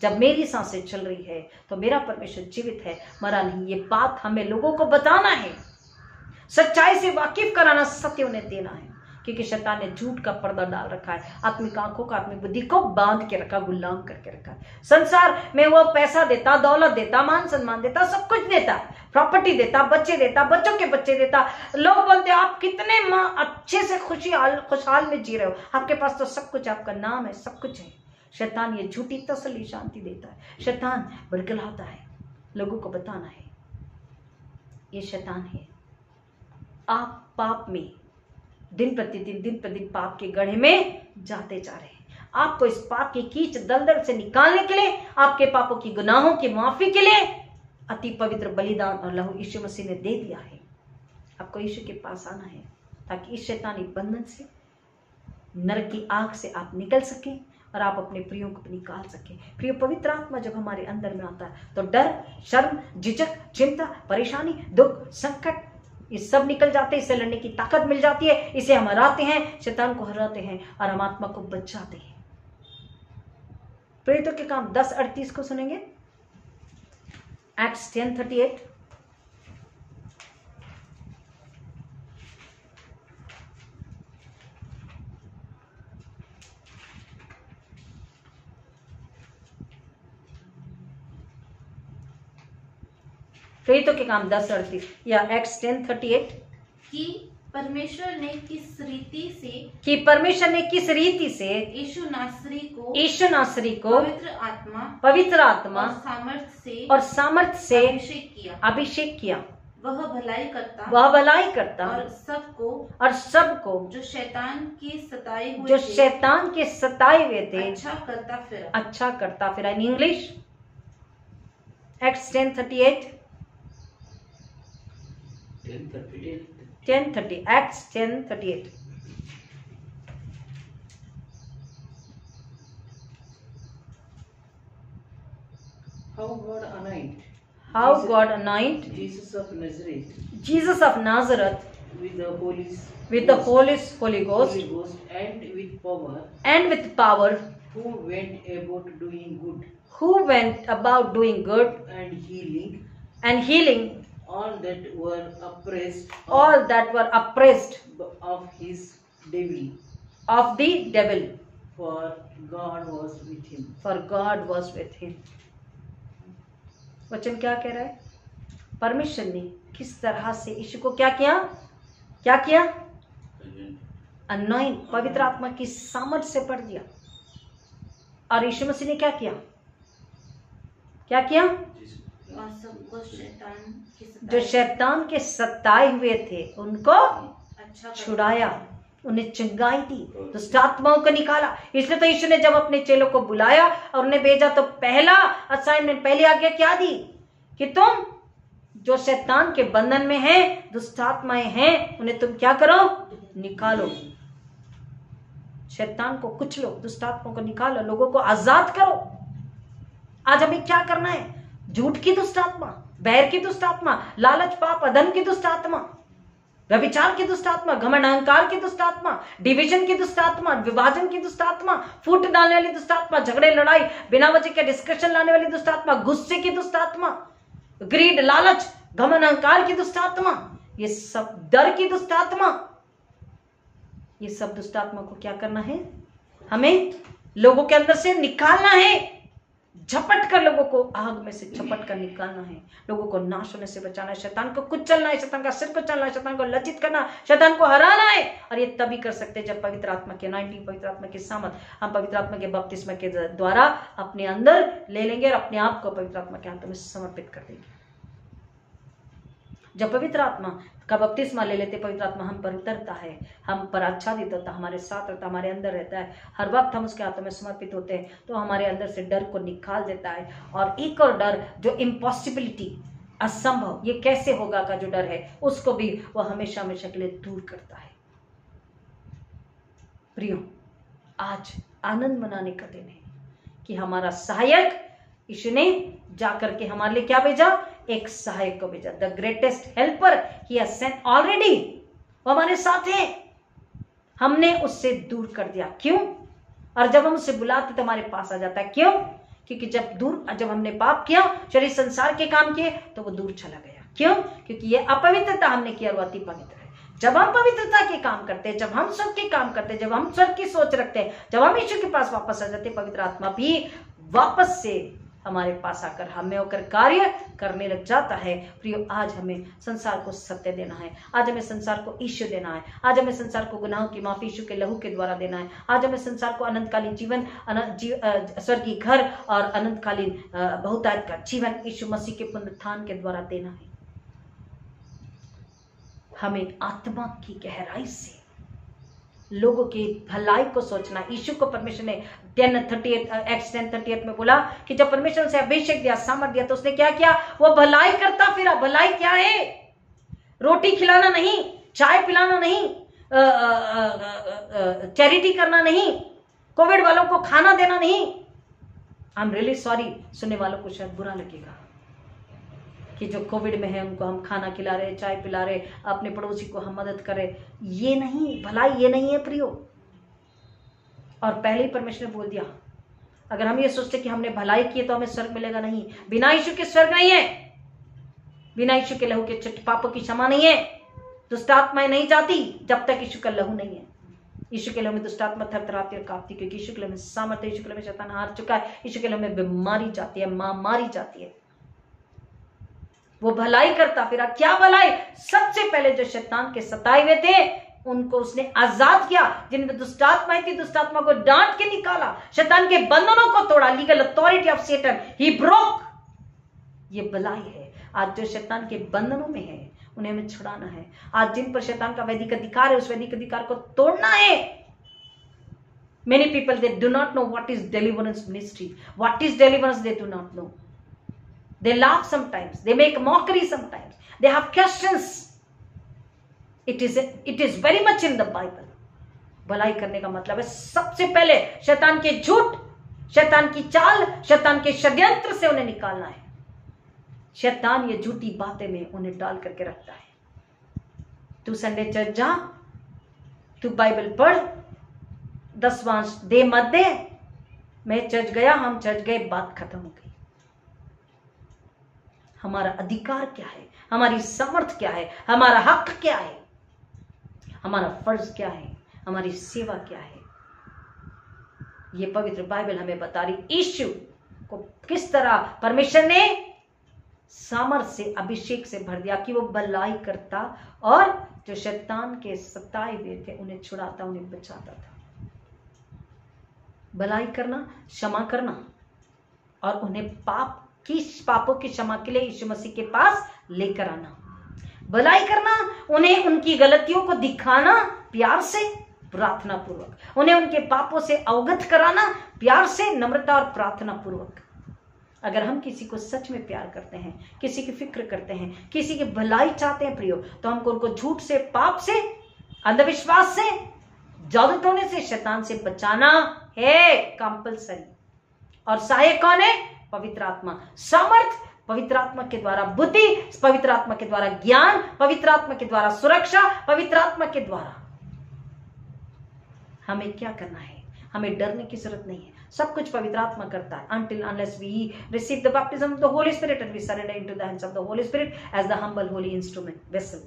S1: जब मेरी सांसें चल रही है तो मेरा परमेश्वर जीवित है, मरा नहीं। ये बात हमें लोगों को बताना है, सच्चाई से वाकिफ कराना, सत्य उन्हें देना है, क्योंकि शैतान ने झूठ का पर्दा डाल रखा है, आत्मिक आंखों का, आत्मिक बुद्धि को बांध के रखा, गुलाम करके रखा है। संसार में वो पैसा देता, दौलत देता, मान सम्मान देता, सब कुछ देता, प्रॉपर्टी देता, बच्चे देता, बच्चों के बच्चे देता। लोग बोलते आप कितने अच्छे से खुशहाल में जी रहे हो, आपके पास तो सब कुछ, आपका नाम है, सब कुछ है। शैतान ये झूठी तसल्ली, शांति देता है, शैतान बड़कलाता है, लोगों को बताना है ये शैतान है। आप पाप में दिन प्रतिदिन पाप के गड्ढे में जाते जा रहे हैं। आपको इस पाप की कीच दलदल से निकालने के लिए, आपके पापों की, गुनाहों की माफी के लिए अति पवित्र बलिदान और लहू यीशु मसीह ने दे दिया है। आपको यीशु के पास आना है ताकि इस शैतानी बंधन से, नरक की आग से आप निकल सके और आप अपने प्रियों को निकाल सके। प्रिय, पवित्र आत्मा जब हमारे अंदर में आता है तो डर, शर्म, झिझक, चिंता, परेशानी, दुख, संकट ये सब निकल जाते हैं, इससे लड़ने की ताकत मिल जाती है, इसे हम हराते हैं, शैतान को हराते हैं और हम आत्मा को बचाते हैं। प्रेरितों के काम 10:38 को सुनेंगे। एक्ट्स 10:38। प्रेरितों के काम 10:38 या एक्ट्स 10:38
S2: कि परमेश्वर ने किस रीति से यीशु नासरी को पवित्र आत्मा और सामर्थ्य से
S1: अभिषेक किया।
S2: वह भलाई करता और सबको जो शैतान के सताए हुए थे
S1: अच्छा करता फिरा। In English acts 10:38 10:30 Acts 10:38। How God anoint
S3: Jesus of
S1: Nazareth
S3: with the Holy
S1: Ghost
S3: and with power, who went about doing good
S1: and healing
S3: all that were
S1: oppressed
S3: of
S1: the devil,
S3: for God was with him.
S1: वचन क्या कह रहा है? परमेश्वर ने किस तरह से यीशु को क्या किया? अनॉइंट, पवित्र आत्मा की सामर्थ से भर दिया। और यीशु मसीह ने क्या किया? जो शैतान के सताए हुए थे उनको छुड़ाया, उन्हें चंगाई दी, दुष्ट आत्माओं को निकाला। इसलिए तो यीशु ने जब अपने चेलों को बुलाया और उन्हें भेजा तो पहला असाइनमेंट, पहली आज्ञा क्या दी? कि तुम जो शैतान के बंधन में हैं, दुष्ट आत्माएं हैं, उन्हें तुम क्या करो? निकालो। शैतान को कुचलो, दुष्ट आत्माओं को निकालो, लोगों को आजाद करो। आज हमें क्या करना है? झूठ की दुष्ट आत्मा, बैर की दुष्ट आत्मा, लालच, पाप, अधर्म की दुष्ट आत्मा, व्यभिचार की दुष्ट आत्मा, घमंड, अहंकार की दुष्ट आत्मा, डिवीजन की दुष्ट आत्मा, विभाजन की दुष्ट आत्मा, फूट डालने वाली दुष्ट आत्मा, झगड़े, लड़ाई, बिना वजह के डिस्कशन लाने वाली दुष्ट आत्मा, गुस्से की दुष्ट आत्मा, ग्रीड, लालच, घमंड, अहंकार की दुष्ट आत्मा, ये सब डर की दुष्ट आत्मा, ये सब दुष्ट आत्मा को क्या करना है? हमें लोगों के अंदर से निकालना है। झपट कर लोगों को आग में से झपट कर निकालना है, लोगों को नाश होने से बचाना है, शैतान को कुचलना है, शैतान का सिर कुचलना है, शैतान को लज्जित करना, शैतान को हराना है। और ये तभी कर सकते हैं जब पवित्र आत्मा के अनॉइंटिंग, पवित्र आत्मा की सामर्थ हम पवित्र आत्मा के बपतिस्मा के द्वारा अपने अंदर ले लेंगे और अपने आप को पवित्र आत्मा के हाथों में समर्पित कर देंगे। जब पवित्र आत्मा का बपतिस्मा ले लेते, पवित्र आत्मा हम पर उतरता है, हम पर आच्छादित होता, हमारे साथ रहता, हमारे अंदर रहता है, हर वक्त हम उसके हाथों में समर्पित होते हैं, तो हमारे अंदर से डर को निकाल देता है। और एक और डर जो इम्पॉसिबिलिटी, असंभव, ये कैसे होगा का जो डर है, उसको भी वह हमेशा हमेशा के लिए दूर करता है। प्रियो, आज आनंद मनाने का दिन है कि हमारा सहायक यीशु ने जाकर के हमारे लिए क्या भेजा? एक सहायक को भेजा। The greatest helper he has sent already, वो हमारे साथ है, हमने उससे दूर कर दिया। क्यों? और जब हम उसे बुलाते तो हमारे पास आ जाता है। क्यों? क्योंकि जब हमने पाप किया, शरीर संसार के काम किए, तो वो दूर चला गया। क्यों? क्योंकि ये अपवित्रता हमने किया, वो अति पवित्र है। जब हम पवित्रता के काम करते हैं, जब हम स्वर्ग के काम करते हैं, जब हम स्वर्ग की सोच रखते हैं, जब हम यीशु के पास वापस आ जाते हैं, पवित्र आत्मा भी वापस से हमारे पास आकर हमें होकर कार्य करने लग जाता है। प्रियो, आज हमें संसार को सत्य देना है, आज हमें संसार को यीशु देना है, आज हमें संसार को गुनाहों की माफी यीशु के लहू के द्वारा देना है, आज हमें संसार को अनंतकालीन जीवन, स्वर्गीय घर और अनंतकालीन बहुतायत का जीवन यीशु मसीह के पुनरुत्थान के द्वारा देना है। हमें आत्मा की गहराई से लोगों की भलाई को सोचना। यीशु को परमेश्वर ने 10:38 में बोला कि जब परमेश्वर ने अभिषेक दिया, सामर्थ दिया, तो उसने क्या किया? वो भलाई करता फिरा। भलाई क्या है? रोटी खिलाना नहीं, चाय पिलाना नहीं, चैरिटी करना नहीं, कोविड वालों को खाना देना नहीं। आई एम रियली सॉरी, सुनने वालों को शायद बुरा लगेगा, कि जो कोविड में है उनको हम खाना खिला रहे, चाय पिला रहे, अपने पड़ोसी को हम मदद करें, ये नहीं भलाई, ये नहीं है प्रियो। और पहले ही परमेश्वर ने बोल दिया, अगर हम ये सोचते कि हमने भलाई की तो हमें स्वर्ग मिलेगा, नहीं, बिना यीशु के स्वर्ग नहीं है, बिना यीशु के लहू के पापों की क्षमा नहीं है, दुष्ट आत्माएं नहीं जाती जब तक यीशु का लहू नहीं है। यीशु के लहू में दुष्ट आत्मा थरथराती और कांपती, क्योंकि यीशु के लहू में सामर्थ्य, यीशु के लहू में शैतान हार चुका है, यीशु के लहू में बीमारी जाती है, मां मारी जाती है। वो भलाई करता फिरा, क्या भलाई? सबसे पहले जो शैतान के सताए हुए थे उनको उसने आजाद किया, जिनमें दुष्ट आत्माएं थी, दुष्ट आत्मा को डांट के निकाला, शैतान के बंधनों को तोड़ा, legal authority of Satan he broke. ये भलाई है। आज जो शैतान के बंधनों में है उन्हें हमें छुड़ाना है। आज जिन पर शैतान का वैदिक अधिकार है उस वैदिक अधिकार को तोड़ना है। Many people, they do not know what is deliverance ministry. What is deliverance, they do not know. They laugh sometimes, they make mockery sometimes, they have questions. It is very much in the Bible. भलाई करने का मतलब है सबसे पहले शैतान के झूठ, शैतान की चाल, शैतान के षड्यंत्र से उन्हें निकालना है। शैतान ये झूठी बातें में उन्हें डाल करके रखता है। तू संडे चर्च जा, तू बाइबल पढ़, 10वां दे मत दे, मैं चर्च गया, हम चर्च गए, बात खत्म हो गई। हमारा अधिकार क्या है, हमारी सामर्थ क्या है, हमारा हक क्या है, हमारा फर्ज क्या है, हमारी सेवा क्या है, ये पवित्र बाइबल हमें बता रही। यीशु को किस तरह परमेश्वर ने सामर्थ से, अभिषेक से भर दिया कि वो भलाई करता और जो शैतान के सताए हुए थे उन्हें छुड़ाता, उन्हें बचाता था। भलाई करना, क्षमा करना और उन्हें पापों की क्षमा के लिए यीशु मसीह के पास लेकर आना। भलाई करना, उन्हें उनकी गलतियों को दिखाना प्यार से, प्रार्थना पूर्वक, उन्हें उनके पापों से अवगत कराना प्यार से, नम्रता और प्रार्थना पूर्वक। अगर हम किसी को सच में प्यार करते हैं, किसी की फिक्र करते हैं, किसी की भलाई चाहते हैं प्रियो, तो हमको उनको झूठ से, पाप से, अंधविश्वास से, जादू टोने से, शैतान से बचाना है कंपलसरी। और सहायक कौन है? पवित्र आत्मा। सामर्थ पवित्र आत्मा के द्वारा, बुद्धि पवित्र आत्मा के द्वारा, ज्ञान पवित्र आत्मा के द्वारा, सुरक्षा पवित्र आत्मा के द्वारा। हमें क्या करना है? हमें डरने की जरूरत नहीं है, सब कुछ पवित्र आत्मा करता है। Until unless we receive the baptism of the Holy Spirit and we surrender into the hands of the Holy Spirit as the humble holy instrument vessel.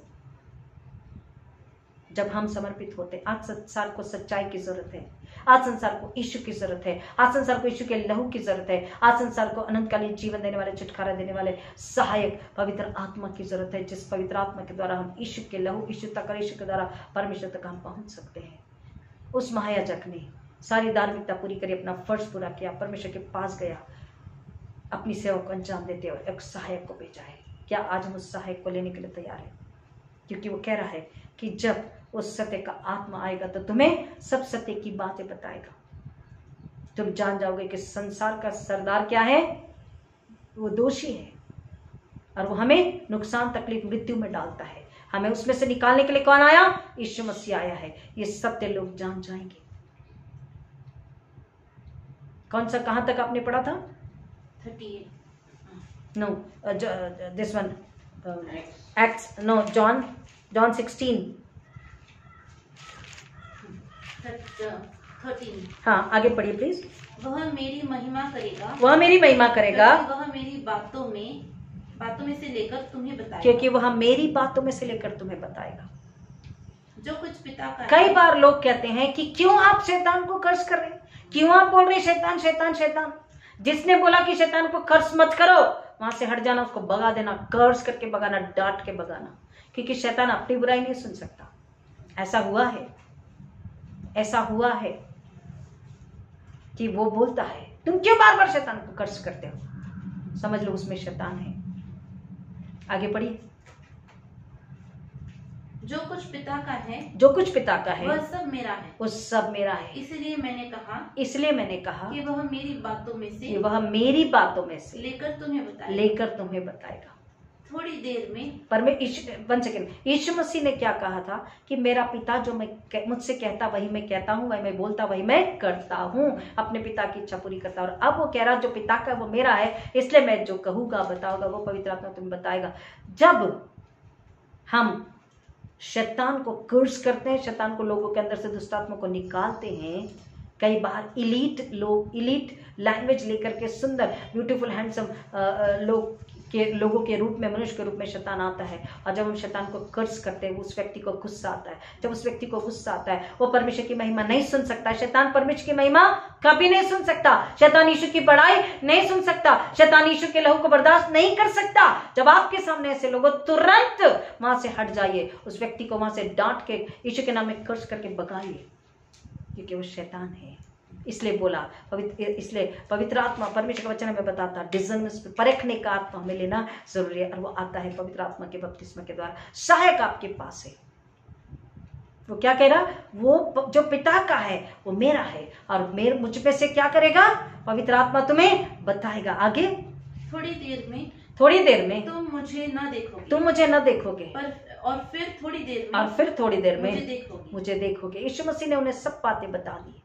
S1: जब हम समर्पित होते, आज संसार को सच्चाई की जरूरत है, आज संसार को यीशु की जरूरत है, आज संसार को यीशु के लहू की जरूरत है, आज संसार को अनंतकालीन जीवन देने वाले, छुटकारा देने वाले सहायक पवित्र आत्मा की जरूरत है, जिस पवित्र आत्मा के द्वारा हम यीशु के लहू, यीशु तक और यीशु के द्वारा परमेश्वर तक हम पहुंच सकते हैं। उस महायाजक ने सारी धार्मिकता पूरी करी, अपना फर्ज पूरा किया, परमेश्वर के पास गया, अपनी सेवा को अंजाम देते हुए एक सहायक को भेजा है। क्या आज हम उस सहायक को लेने के लिए तैयार हैं? क्योंकि वो कह रहा है कि जब उस सत्य का आत्मा आएगा तो तुम्हें सब सत्य की बातें बताएगा। तुम जान जाओगे कि संसार का सरदार क्या है, वो दोषी है और वो हमें नुकसान, तकलीफ, मृत्यु में डालता है। हमें उसमें से निकालने के लिए कौन आया? यीशु मसीह आया है। ये सत्य लोग जान जाएंगे। कौन सा, कहां तक आपने पढ़ा था?
S2: 38
S1: no, this one, Acts, no, John 16।
S2: 13।
S1: हाँ, आगे पढ़िए प्लीज।
S2: वह मेरी महिमा करेगा,
S1: वह मेरी महिमा करेगा,
S2: वह मेरी बातों में से लेकर तुम्हें बताएगा,
S1: क्योंकि वह मेरी बातों में से लेकर तुम्हें बताएगा।
S2: जो कुछ पिता का।
S1: कई बार लोग कहते हैं कि क्यों आप शैतान को कर्ज कर रहे हैं, क्यों आप बोल रहे शैतान शैतान शैतान। जिसने बोला कि शैतान को कर्ज मत करो, वहां से हट जाना, उसको भगा देना, कर्ज करके भगाना, डांट के भगाना, क्योंकि शैतान अपनी बुराई नहीं सुन सकता। ऐसा हुआ है, ऐसा हुआ है कि वो बोलता है तुम क्यों बार बार शैतान को कर्ज करते हो, समझ लो उसमें शैतान है। आगे पढ़िए।
S2: जो कुछ पिता का है,
S1: जो कुछ पिता का है,
S2: वह सब मेरा है,
S1: वो सब मेरा है।
S2: इसलिए मैंने कहा
S1: कि
S2: वह मेरी बातों में से
S1: लेकर तुम्हें बताएगा।
S2: थोड़ी देर में
S1: यीशु मसीह ने क्या कहा था कि मेरा पिता जो मुझसे कहता वही मैं कहता हूँ, वही मैं बोलता वही मैं करता हूँ, अपने पिता की इच्छा पूरी करता। और अब वो कह रहा जो पिता का वो मेरा है, इसलिए मैं जो कहूँगा बताऊंगा वो पवित्र आत्मा तुम्हें बताएगा। जब हम शैतान को कर्स करते हैं, शैतान को लोगों के अंदर से दुष्ट आत्मा को निकालते हैं, कई बार इलीट लैंग्वेज लेकर के सुंदर ब्यूटीफुल हैंडसम लोगों के रूप में, मनुष्य के रूप में शैतान आता है। और जब हम शैतान को कर्स करते हैं, उस व्यक्ति को गुस्सा आता है। जब उस व्यक्ति को गुस्सा आता है, वो परमेश्वर की महिमा नहीं सुन सकता। शैतान परमेश्वर की महिमा कभी नहीं सुन सकता। शैतान यीशु की बड़ाई नहीं सुन सकता। शैतान यीशु के लहू को बर्दाश्त नहीं कर सकता। जब आपके सामने ऐसे लोगों, तुरंत वहां से हट जाइए, उस व्यक्ति को वहां से डांट के यीशु के नाम में कर्स करके भगाइए, क्योंकि वो शैतान है। इसलिए बोला इसलिए पवित्र आत्मा, परमेश्वर का वचन हमें बताता है डिज़र्निंग, परखने का आत्मा हमें लेना जरूरी है। और वो आता है पवित्र आत्मा के बपतिस्मा के द्वारा। सहायक आपके पास है। वो क्या कह रहा, वो जो पिता का है वो मेरा है, और मुझ पे से क्या करेगा, पवित्र आत्मा तुम्हें बताएगा। आगे,
S2: थोड़ी देर में तुम मुझे न देखोगे, और फिर थोड़ी देर में
S1: मुझे देखोगे। यीशु मसीह ने उन्हें सब बातें बता दी।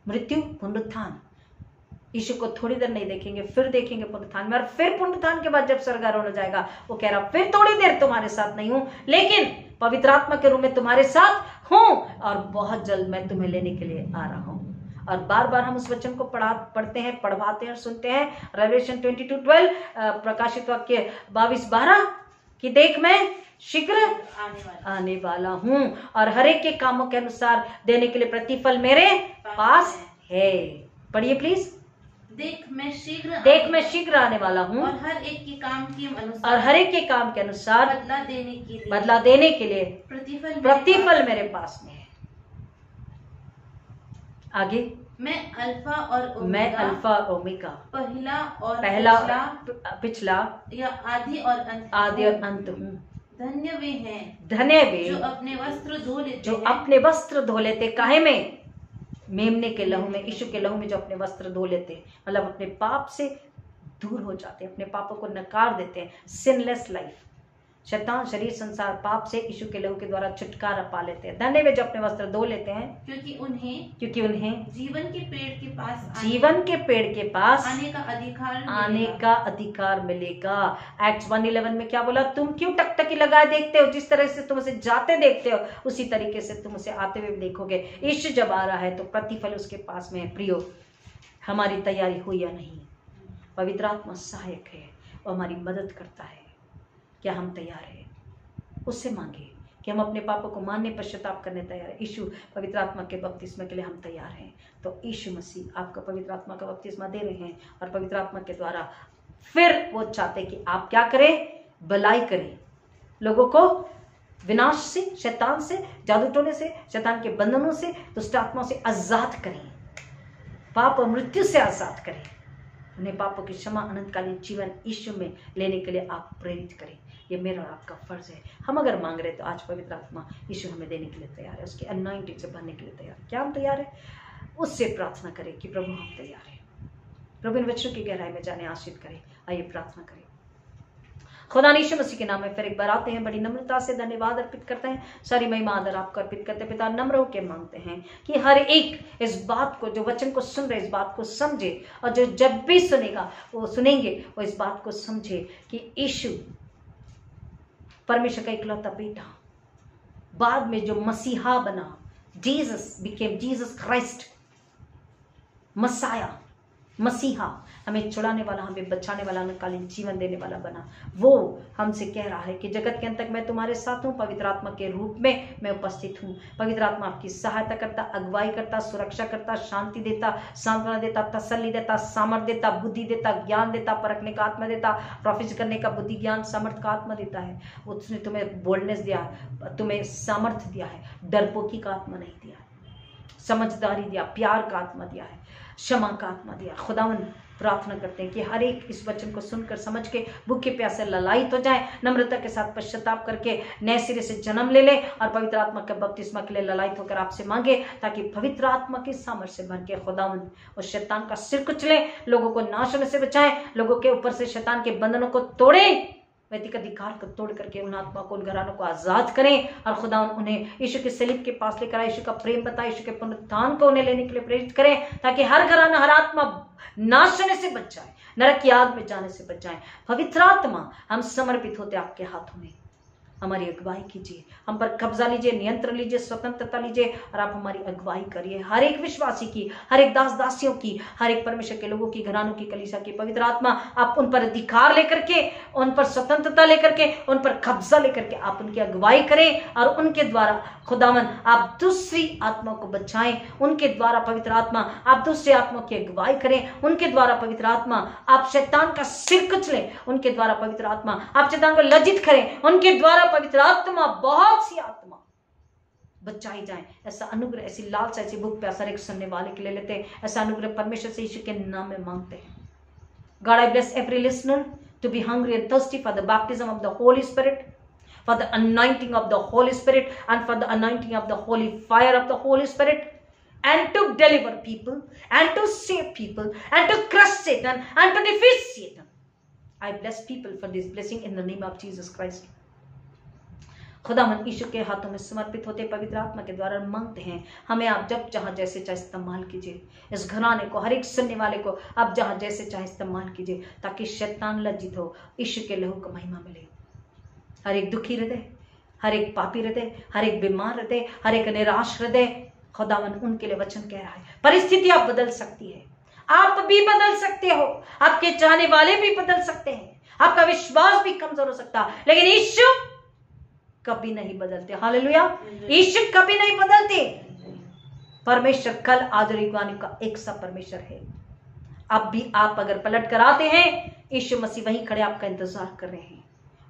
S1: मृत्यु, पुनरुत्थान। यीशु को थोड़ी देर नहीं देखेंगे, फिर देखेंगे पुनरुत्थान में। और फिर पुनरुत्थान के बाद जब स्वर्गारोहण हो जाएगा, वो कह रहा फिर थोड़ी देर तुम्हारे साथ नहीं हूं, लेकिन पवित्र आत्मा के रूप में तुम्हारे साथ हूं, और बहुत जल्द मैं तुम्हें लेने के लिए आ रहा हूं। और बार बार हम उस वचन को पढ़ते हैं, पढ़वाते हैं और सुनते हैं। रेवलेशन 22:12, प्रकाशित वाक्य 22:12 कि देख मैं शीघ्र आने वाला हूं, और हर एक के कामों के अनुसार देने के लिए प्रतिफल मेरे पास है। पढ़िए प्लीज।
S2: देख मैं शीघ्र
S1: आने वाला हूं,
S2: और हर एक के काम के अनुसार
S1: बदला देने के लिए प्रतिफल मेरे पास में है। आगे,
S2: मैं अल्फा और ओमेगा,
S1: पहला पिछला
S2: या आदि और
S1: अंत हूँ।
S2: धन्य वे
S1: जो
S2: अपने
S1: वस्त्र धो लेते काहे में, मेमने के लहू में, यीशु के लहू में, जो अपने वस्त्र धो लेते, मतलब अपने पाप से दूर हो जाते, अपने पापों को नकार देते हैं। Sinless life. शैतान, शरीर, संसार, पाप से यीशु के लहू के द्वारा छुटकारा पा लेते हैं। धन्य वे जो अपने वस्त्र धो लेते हैं,
S2: क्योंकि उन्हें जीवन के पेड़ के पास आने का अधिकार मिलेगा। एक्ट्स 1:11 में क्या बोला, तुम क्यों टकटकी लगाए देखते हो, जिस तरह से तुम उसे जाते देखते हो उसी तरीके से तुम उसे आते हुए देखोगे। यीशु जब आ रहा है तो प्रतिफल उसके पास में है। प्रियो, हमारी तैयारी हुई या नहीं? पवित्र आत्मा सहायक है, वो हमारी मदद करता है। क्या हम तैयार हैं? उससे मांगे कि हम अपने पापों को मानने, पश्चाताप करने तैयार है। यीशु पवित्र आत्मा के बपतिस्मा के लिए हम तैयार हैं। तो यीशु मसीह आपका पवित्र आत्मा का बपतिस्मा दे रहे हैं, और पवित्र आत्मा के द्वारा फिर वो चाहते कि आप क्या करें, भलाई करें, लोगों को विनाश से, शैतान से, जादू टोने से, शैतान के बंधनों से, दुष्ट आत्माओं से आजाद करें, पाप और मृत्यु से आजाद करें, उन्हें पापों की क्षमा, अनंतकालीन जीवन यीशु में लेने के लिए आप प्रेरित करें। ये मेरा और आपका फर्ज है। हम अगर मांग रहे तो आज पवित्र आत्मा यीशु हमें देने के लिए तैयार है, उसके अनॉइंटिंग से भरने के लिए तैयार है। क्या हम तैयार है? उससे प्रार्थना करें कि प्रभु हम तैयार हैं। प्रभु इन वचनों की गहराई में जाने आशीष करें। आइए प्रार्थना करें। खुदा यीशु मसीह के नाम में फिर एक बार आते हैं, बड़ी नम्रता से धन्यवाद अर्पित करते हैं, सारी महिमा आदर आपको अर्पित करते पिता, नम्र होकर मांगते हैं कि हर एक इस बात को, जो वचन को सुन रहे, इस बात को समझे, और जो जब भी सुनेगा वो सुनेंगे वो इस बात को समझे कि यीशु परमेश्वर का इकलौता बेटा, बाद में जो मसीहा बना, जीसस क्राइस्ट, मसाया, मसीहा, हमें छुड़ाने वाला, हमें बचाने वाला, अनंतकालीन जीवन देने वाला बना। वो हमसे कह रहा है कि जगत के अंत तक मैं तुम्हारे साथ हूँ, पवित्र आत्मा के रूप में मैं उपस्थित हूँ। पवित्र आत्मा आपकी सहायता करता, अगुवाई करता, सुरक्षा करता, शांति देता, सांत्वना देता, तसल्ली देता, सामर्थ देता, बुद्धि देता, ज्ञान देता, परखने का आत्मा देता, प्रोफेसी करने का बुद्धि, ज्ञान, सामर्थ का आत्मा देता है। उसने तुम्हें बोल्डनेस दिया, तुम्हें सामर्थ दिया है, डरपोकी का आत्मा नहीं दिया, समझदारी दिया, प्यार का आत्मा दिया है, क्षमा का आत्मा दिया। खुदावन प्रार्थना करते हैं कि हर एक इस वचन को सुनकर समझ के भूखे प्यासे ललायित हो जाए, नम्रता के साथ पश्चाताप करके नए सिरे से जन्म ले ले, और पवित्र आत्मा के बपतिस्मा के लिए ललायित होकर आपसे मांगे, ताकि पवित्र आत्मा की सामर्थ्य से भर के खुदावन उस शैतान का सिर कुचले, लोगों को नाश होने से बचाएं, लोगों के ऊपर से शैतान के बंधनों को तोड़े,
S1: वैदिक अधिकार को तोड़ करके उन आत्मा को, उन घरानों को आजाद करें और खुदा उन्हें यीशु के सलीब के पास लेकर आए, यीशु का प्रेम बताए, यीशु के पुनरुत्थान को उन्हें लेने के लिए प्रेरित करें, ताकि हर घराना, हर आत्मा नाश होने से बच जाए, नरक की आग में जाने से बच जाए। पवित्र आत्मा, हम समर्पित होते आपके हाथों में, हमारी अगुवाई कीजिए, हम पर कब्जा लीजिए, नियंत्रण लीजिए, स्वतंत्रता लीजिए और आप हमारी अगुवाई करिए। हर एक विश्वासी की, हर एक दास दासियों की, हर एक परमेश्वर के लोगों की, घरानों की, कलीसिया की, पवित्र आत्मा आप उन पर अधिकार लेकर के, उन पर स्वतंत्रता लेकर के, उन पर कब्जा लेकर के आप उनकी अगुवाई करें और उनके द्वारा खुदावन आप दूसरी आत्मा को बचाएं। उनके द्वारा पवित्र आत्मा आप दूसरी आत्मा की अगुवाई करें। उनके द्वारा पवित्र आत्मा आप शैतान का सिर कुचलें। उनके द्वारा पवित्र आत्मा आप शैतान को लज्जित करें। उनके द्वारा पवित्र आत्मा बहुत सी आत्मा बचाई जाए। ऐसा अनुग्रह, ऐसी लालसा, ऐसी भूख प्यास हर एक सुनने वाले के लिए लेते हैं। ऐसा अनुग्रह परमेश्वर से यीशु के नाम में मांगते हैं। God, I bless every listener to be hungry and thirsty for the baptism of the Holy Spirit, for the anointing of the Holy Spirit, and for the anointing of the holy fire of the Holy Spirit, and to deliver people, and to save people, and to crush Satan, and to defeat Satan. I bless people for this blessing in the name of Jesus Christ. खुदावन यीशु के हाथों में समर्पित होते पवित्र आत्मा के द्वारा मांगते हैं, हमें आप जब जहां जैसे चाहे इस्तेमाल कीजिए। इस घराने को, हर एक सुनने वाले को आप जहां जैसे चाहे इस्तेमाल कीजिए, ताकि शैतान लज्जित हो, यीशु के लहू को महिमा मिले। हर एक दुखी हृदय, हर एक पापी हृदय, हर एक बीमार हृदय, हर एक निराश हृदय, खुदावन उनके लिए वचन कह रहा है, परिस्थिति आप बदल सकती है, आप भी बदल सकते हो, आपके चाहने वाले भी बदल सकते हैं, आपका विश्वास भी कमजोर हो सकता है, लेकिन यीशु कभी नहीं बदलते। हालेलुया, यीशु कभी नहीं बदलते। परमेश्वर कल, आज और युगानी का एक सा परमेश्वर है। अब भी आप अगर पलट कर आते हैं, यीशु मसीह वहीं खड़े आपका इंतजार कर रहे हैं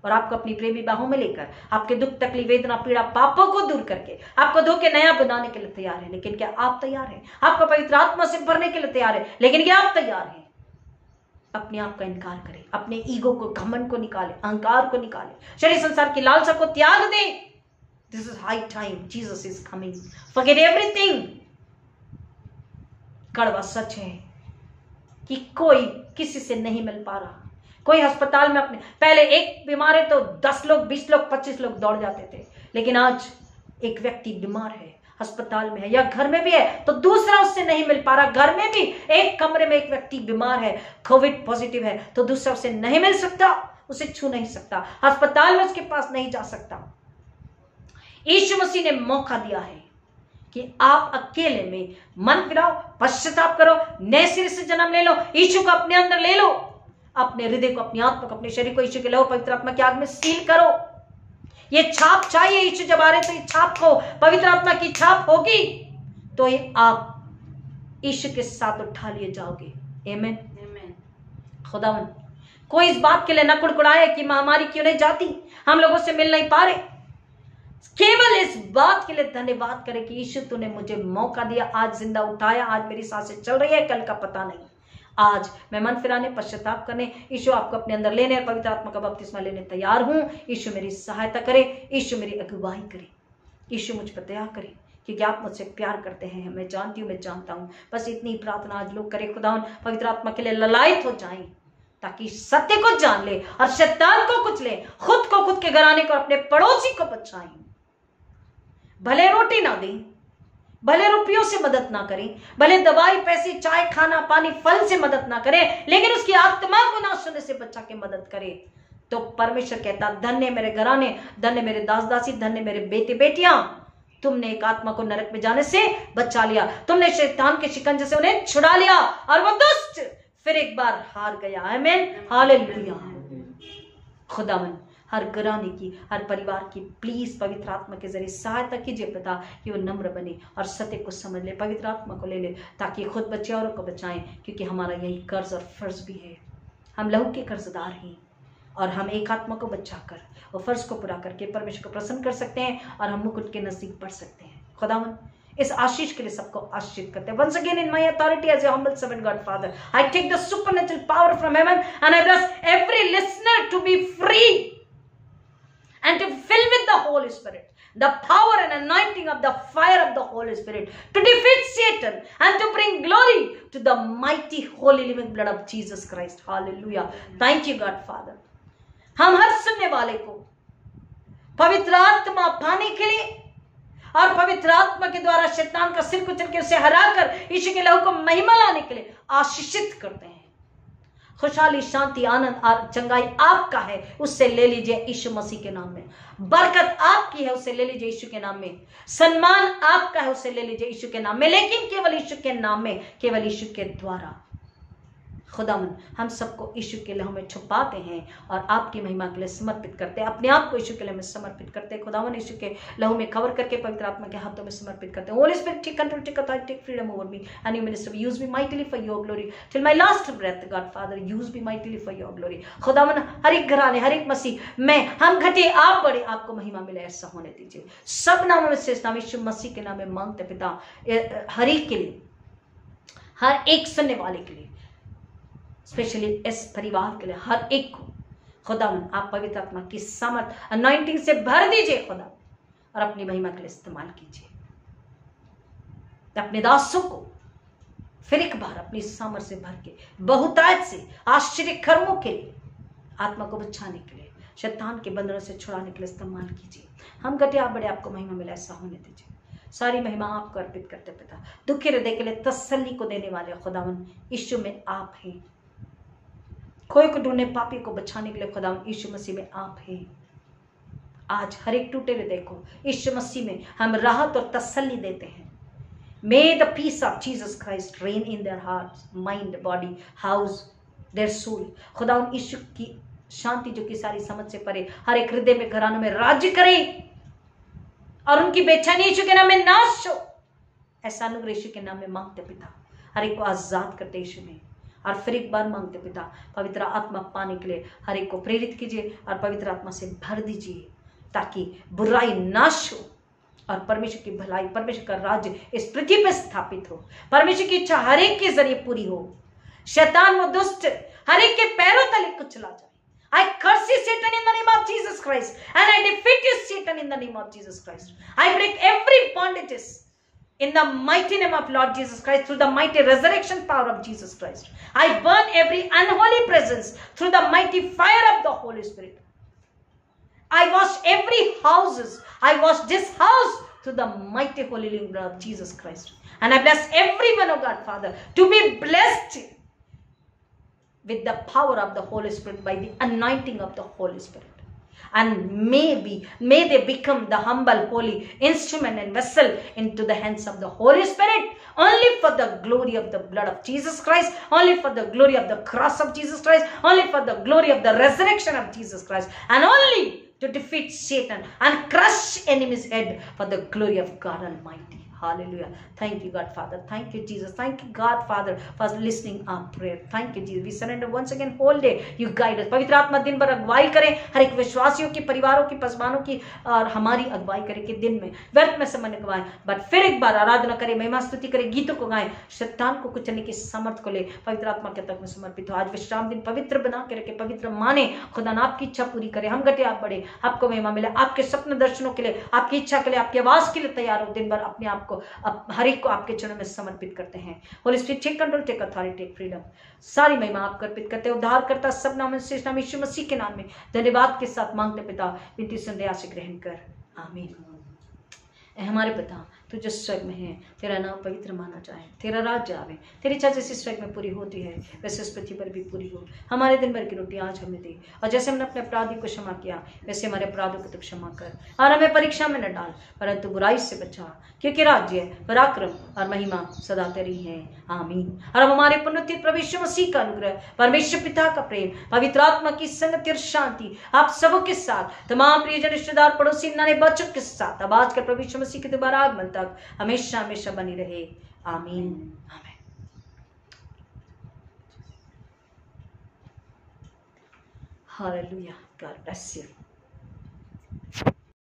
S1: और आपको अपनी प्रेमी बाहों में लेकर आपके दुख, तकलीफ, वेदना, पीड़ा, पापों को दूर करके आपको धो के नया बनाने के लिए तैयार है। लेकिन क्या आप तैयार हैं? आपको पवित्र आत्मा से भरने के लिए तैयार है, लेकिन क्या आप तैयार हैं? अपने आप का इनकार करें, अपने ईगो को, घमंड को निकाले, अहंकार को निकाले, शरीर संसार की लालसा को त्याग दें। This is high time, Jesus is coming, forget everything. कड़वा सच है कि कोई किसी से नहीं मिल पा रहा। कोई अस्पताल में अपने, पहले एक बीमार है तो 10 लोग, 20 लोग, 25 लोग दौड़ जाते थे, लेकिन आज एक व्यक्ति बीमार है, अस्पताल में है या घर में भी है तो दूसरा उससे नहीं मिल पा रहा। घर में भी एक कमरे में एक व्यक्ति बीमार है, कोविड पॉजिटिव है, तो दूसरा उससे नहीं मिल सकता, उसे छू नहीं सकता, अस्पताल में उसके पास नहीं जा सकता। यीशु मसीह ने मौका दिया है कि आप अकेले में मन फिराओ, पश्चाताप करो, नए सिरे से जन्म ले लो, यीशु को अपने अंदर ले लो, अपने हृदय को, अपनी आत्मा को, अपने शरीर को यीशु के लहू पवित्र आत्मा की आग में सील करो। ये छाप चाहिए। यीशु जब आ रहे तो ये छाप को, पवित्र आत्मा की छाप होगी तो ये आप यीशु के साथ उठा लिए जाओगे। आमीन, आमीन। खुदावन कोई इस बात के लिए न कुड़कुड़ाए कि महामारी क्यों नहीं जाती, हम लोगों से मिल नहीं पा रहे। केवल इस बात के लिए धन्यवाद करें कि यीशु तूने मुझे मौका दिया, आज जिंदा उठाया, आज मेरी सांसें चल रही है, कल का पता नहीं। आज मैं मन फिराने, पश्चाताप करने, यीशु आपको अपने अंदर लेने और पवित्र आत्मा का बपतिस्मा लेने तैयार हूं। यीशु मेरी सहायता करे, यीशु मेरी अगुवाई करे, यीशु मुझ पर दया करे, क्योंकि आप मुझसे प्यार करते हैं। मैं जानती हूँ, मैं जानता हूँ। बस इतनी प्रार्थना आज लोग करें, खुदावन पवित्र आत्मा के लिए ललायत हो जाएं, ताकि सत्य को जान ले और शैतान को कुचले, खुद को, खुद के घराने को, अपने पड़ोसी को बचाएं। भले रोटी ना दें, भले रुपयों से मदद ना करें, भले दवाई, पैसे, चाय, खाना, पानी, फल से मदद ना करें, लेकिन उसकी आत्मा को नाश होने से बचा के मदद करें, तो परमेश्वर कहता, धन्य मेरे घराने, धन्य मेरे दास दासी, धन्य मेरे बेटे बेटियां, तुमने एक आत्मा को नरक में जाने से बचा लिया, तुमने शैतान के शिकंजे से उन्हें छुड़ा लिया और वो दुष्ट फिर एक बार हार गया। आमीन, हालेलुया। खुदावन हर घराने की, हर परिवार की प्लीज पवित्र आत्मा के जरिए सहायता कीजिए पिता, कि वो नम्र बने और सत्य को समझ ले, पवित्र आत्मा को ले ले, ताकि खुद बचे औरों को बचाएं, क्योंकि हमारा यही कर्ज और फर्ज भी है। हम लहू के कर्जदार हैं और हम एक आत्मा को बचाकर वो फर्ज को पूरा करके परमेश्वर को प्रसन्न कर सकते हैं और हम मुकुट के नजदीक बढ़ सकते हैं। खुदावन इस आशीष के लिए सबको आशीषित करते हैं। Once again in my authority as a humble servant, God Father, I take the supernatural power from heaven and I bless every listener to be free and to fill with the Holy Spirit, the power and anointing of the fire of the Holy Spirit, to defeat Satan and to bring glory to the mighty holy living blood of Jesus Christ. Hallelujah. Thank you, God Father. हम हर सुनने वाले को पवित्र आत्मा पाने के लिए और पवित्र आत्मा के द्वारा शैतान का सिर कुचल के उसे हराकर यीशु के लहू को महिमा लाने के लिए आशीषित करते हैं। खुशहाली, शांति, आनंद और चंगाई आपका है, उससे ले लीजिए यीशु मसीह के नाम में। बरकत आपकी है, उससे ले लीजिए यीशु के नाम में। सम्मान आपका है, उससे ले लीजिए यीशु के नाम में, लेकिन केवल यीशु के नाम में, केवल यीशु के द्वारा। खुदावन हम सबको यीशु के लहू में छुपाते हैं और आपकी महिमा के लिए समर्पित करते हैं, अपने आप को यीशु के लहू में समर्पित करते हैं। खुदावन यीशु के लहू में कवर करके पवित्र आत्मा के हाथों में समर्पित करते हैं। Holy Spirit, take control, take authority, take freedom over me and you minister, use me mightily for your glory till my last breath. God Father, use me mightily for your glory. खुदावन हर एक घराने, हर एक मसीह में हम घटे आप बड़े, आपको महिमा मिले, ऐसा होने दीजिए। सब नामों में श्रेष्ठ नाम यीशु मसीह के नाम में मांगते पिता, हर एक के लिए, हर एक सुनने वाले के लिए, स्पेशली इस परिवार के लिए, हर एक को खुदावन आप पवित्र आत्मा की सामर्थ अनॉइंटिंग से भर दीजिए खुदा, और अपनी महिमा के लिए इस्तेमाल कीजिए। अपने दासों को फिर एक बार अपनी सामर्थ से भर के बहुतायत से आश्चर्य कर्मों के लिए, आत्मा को बचाने के लिए, शैतान के बंधनों से छुड़ाने के लिए इस्तेमाल कीजिए। हम घटे आप बड़े, आपको महिमा मिले, ऐसा होने दीजिए। सारी महिमा आपको अर्पित करते पिता। दुखी हृदय के लिए तसल्ली को देने वाले खुदावन यीशु में आप हैं। खोए को ढूंढने, पापी को बचाने के लिए खुदावन यीशु मसीह में आप हैं। आज हर एक टूटे हृदय को यीशु मसीह में हम राहत और तसल्ली देते हैं। May the peace of Jesus Christ reign in their hearts, mind, body, house, their soul. खुदावन यीशु की शांति जो कि सारी समझ से परे हर एक हृदय में, घरानों में राज्य करे और उनकी बेचैनी यीशु के नाम में नाश हो। ऐसा अनुग्रह यीशु के नाम में मांगते पिता, हर एक को आजाद करते यीशु में। और फिर एक बार मांगते पिता, पवित्र आत्मा पाने के लिए हर एक को प्रेरित कीजिए और पवित्र आत्मा से भर दीजिए, ताकि बुराई नाश हो और परमेश्वर की भलाई, परमेश्वर का राज्य इस पृथ्वी पर स्थापित हो। परमेश्वर की इच्छा हर एक के जरिए पूरी हो। शैतान व दुष्ट हर एक के पैरों तले कुचला जाए। I curse you, Satan, in the name of Jesus Christ, and I defeat you, Satan, in the name of Jesus Christ. I break every bondages in the mighty name of Lord Jesus Christ, through the mighty resurrection power of Jesus Christ. I burn every unholy presence through the mighty fire of the Holy Spirit. I wash every houses. I wash this house through the mighty holy living blood of Jesus Christ. And I bless everyone, oh God, Father, to be blessed with the power of the Holy Spirit by the anointing of the Holy Spirit. And may they become the humble, holy instrument and vessel into the hands of the Holy Spirit, only for the glory of the blood of Jesus Christ, only for the glory of the cross of Jesus Christ, only for the glory of the resurrection of Jesus Christ, and only to defeat Satan and crush enemy's head for the glory of God Almighty. Hallelujah. Thank you, God Father. Thank you, Jesus. Thank you, God Father, for listening our prayer. Thank you, Jesus. We surrender once again whole day. You guide us. पवित्र आत्मा दिन भर अगुवाई करें, हर एक विश्वासियों की, परिवारों की, पसमानों की, और हमारी अगुवाई करें कि दिन में व्यर्थ में समय न गवाएं, बट फिर एक बार आराधना करें, महिमा स्तुति करें, गीतों को गाएं, शैतान को कुचलने की सामर्थ को ले पवित्र आत्मा के तक में समर्पित हो। आज विश्राम दिन पवित्र बना के रखे, पवित्र माने। खुदा ने आपकी इच्छा पूरी करे, हम घटे आप बड़े, आपको महिमा मिले, आपके सपने दर्शनों के लिए, आपकी इच्छा के लिए, आपकी आवाज के लिए तैयार हो। दिन भर अपने आप को, हर एक को आपके चरणों में समर्पित करते हैं। Holy Spirit, take control, take authority, take freedom. सारी महिमा आपको अर्पित करते हैं। उद्धार करता सब नाम में श्रेष्ठ नाम यीशु मसीह के नाम में धन्यवाद के साथ मांगते पिता, विनती सुन दया से ग्रहण कर, आमीन। हमारे पिता तू जो स्वर्ग में है, तेरा नाम पवित्र माना जाए, तेरा राज्य आवे, तेरी इच्छा जैसी स्वर्ग में पूरी होती है वैसे इस पृथ्वी पर भी पूरी हो। हमारे दिन भर की रोटी आज हमें दे, और जैसे हमने अपने अपराधी को क्षमा किया वैसे हमारे अपराधों को तो क्षमा कर, और हमें परीक्षा में न डाल परंतु बुराई से बचा, क्योंकि राज्य, पराक्रम और महिमा सदा तेरी है, आमीन। और अब हमारे पुण्योत्थित प्रभु यीशु मसीह का अनुग्रह, परमेश्वर पिता का प्रेम, पवित्र आत्मा की संगति और शांति आप सबों के साथ, तमाम प्रियजन, रिश्तेदार, पड़ोसी, नाने बच्चों के साथ अब आज के प्रभु यीशु मसीह के दोबारा आगमन तक हमेशा हमेशा बनी रहे, आमीन, आमीन। हालेलुया। God bless you.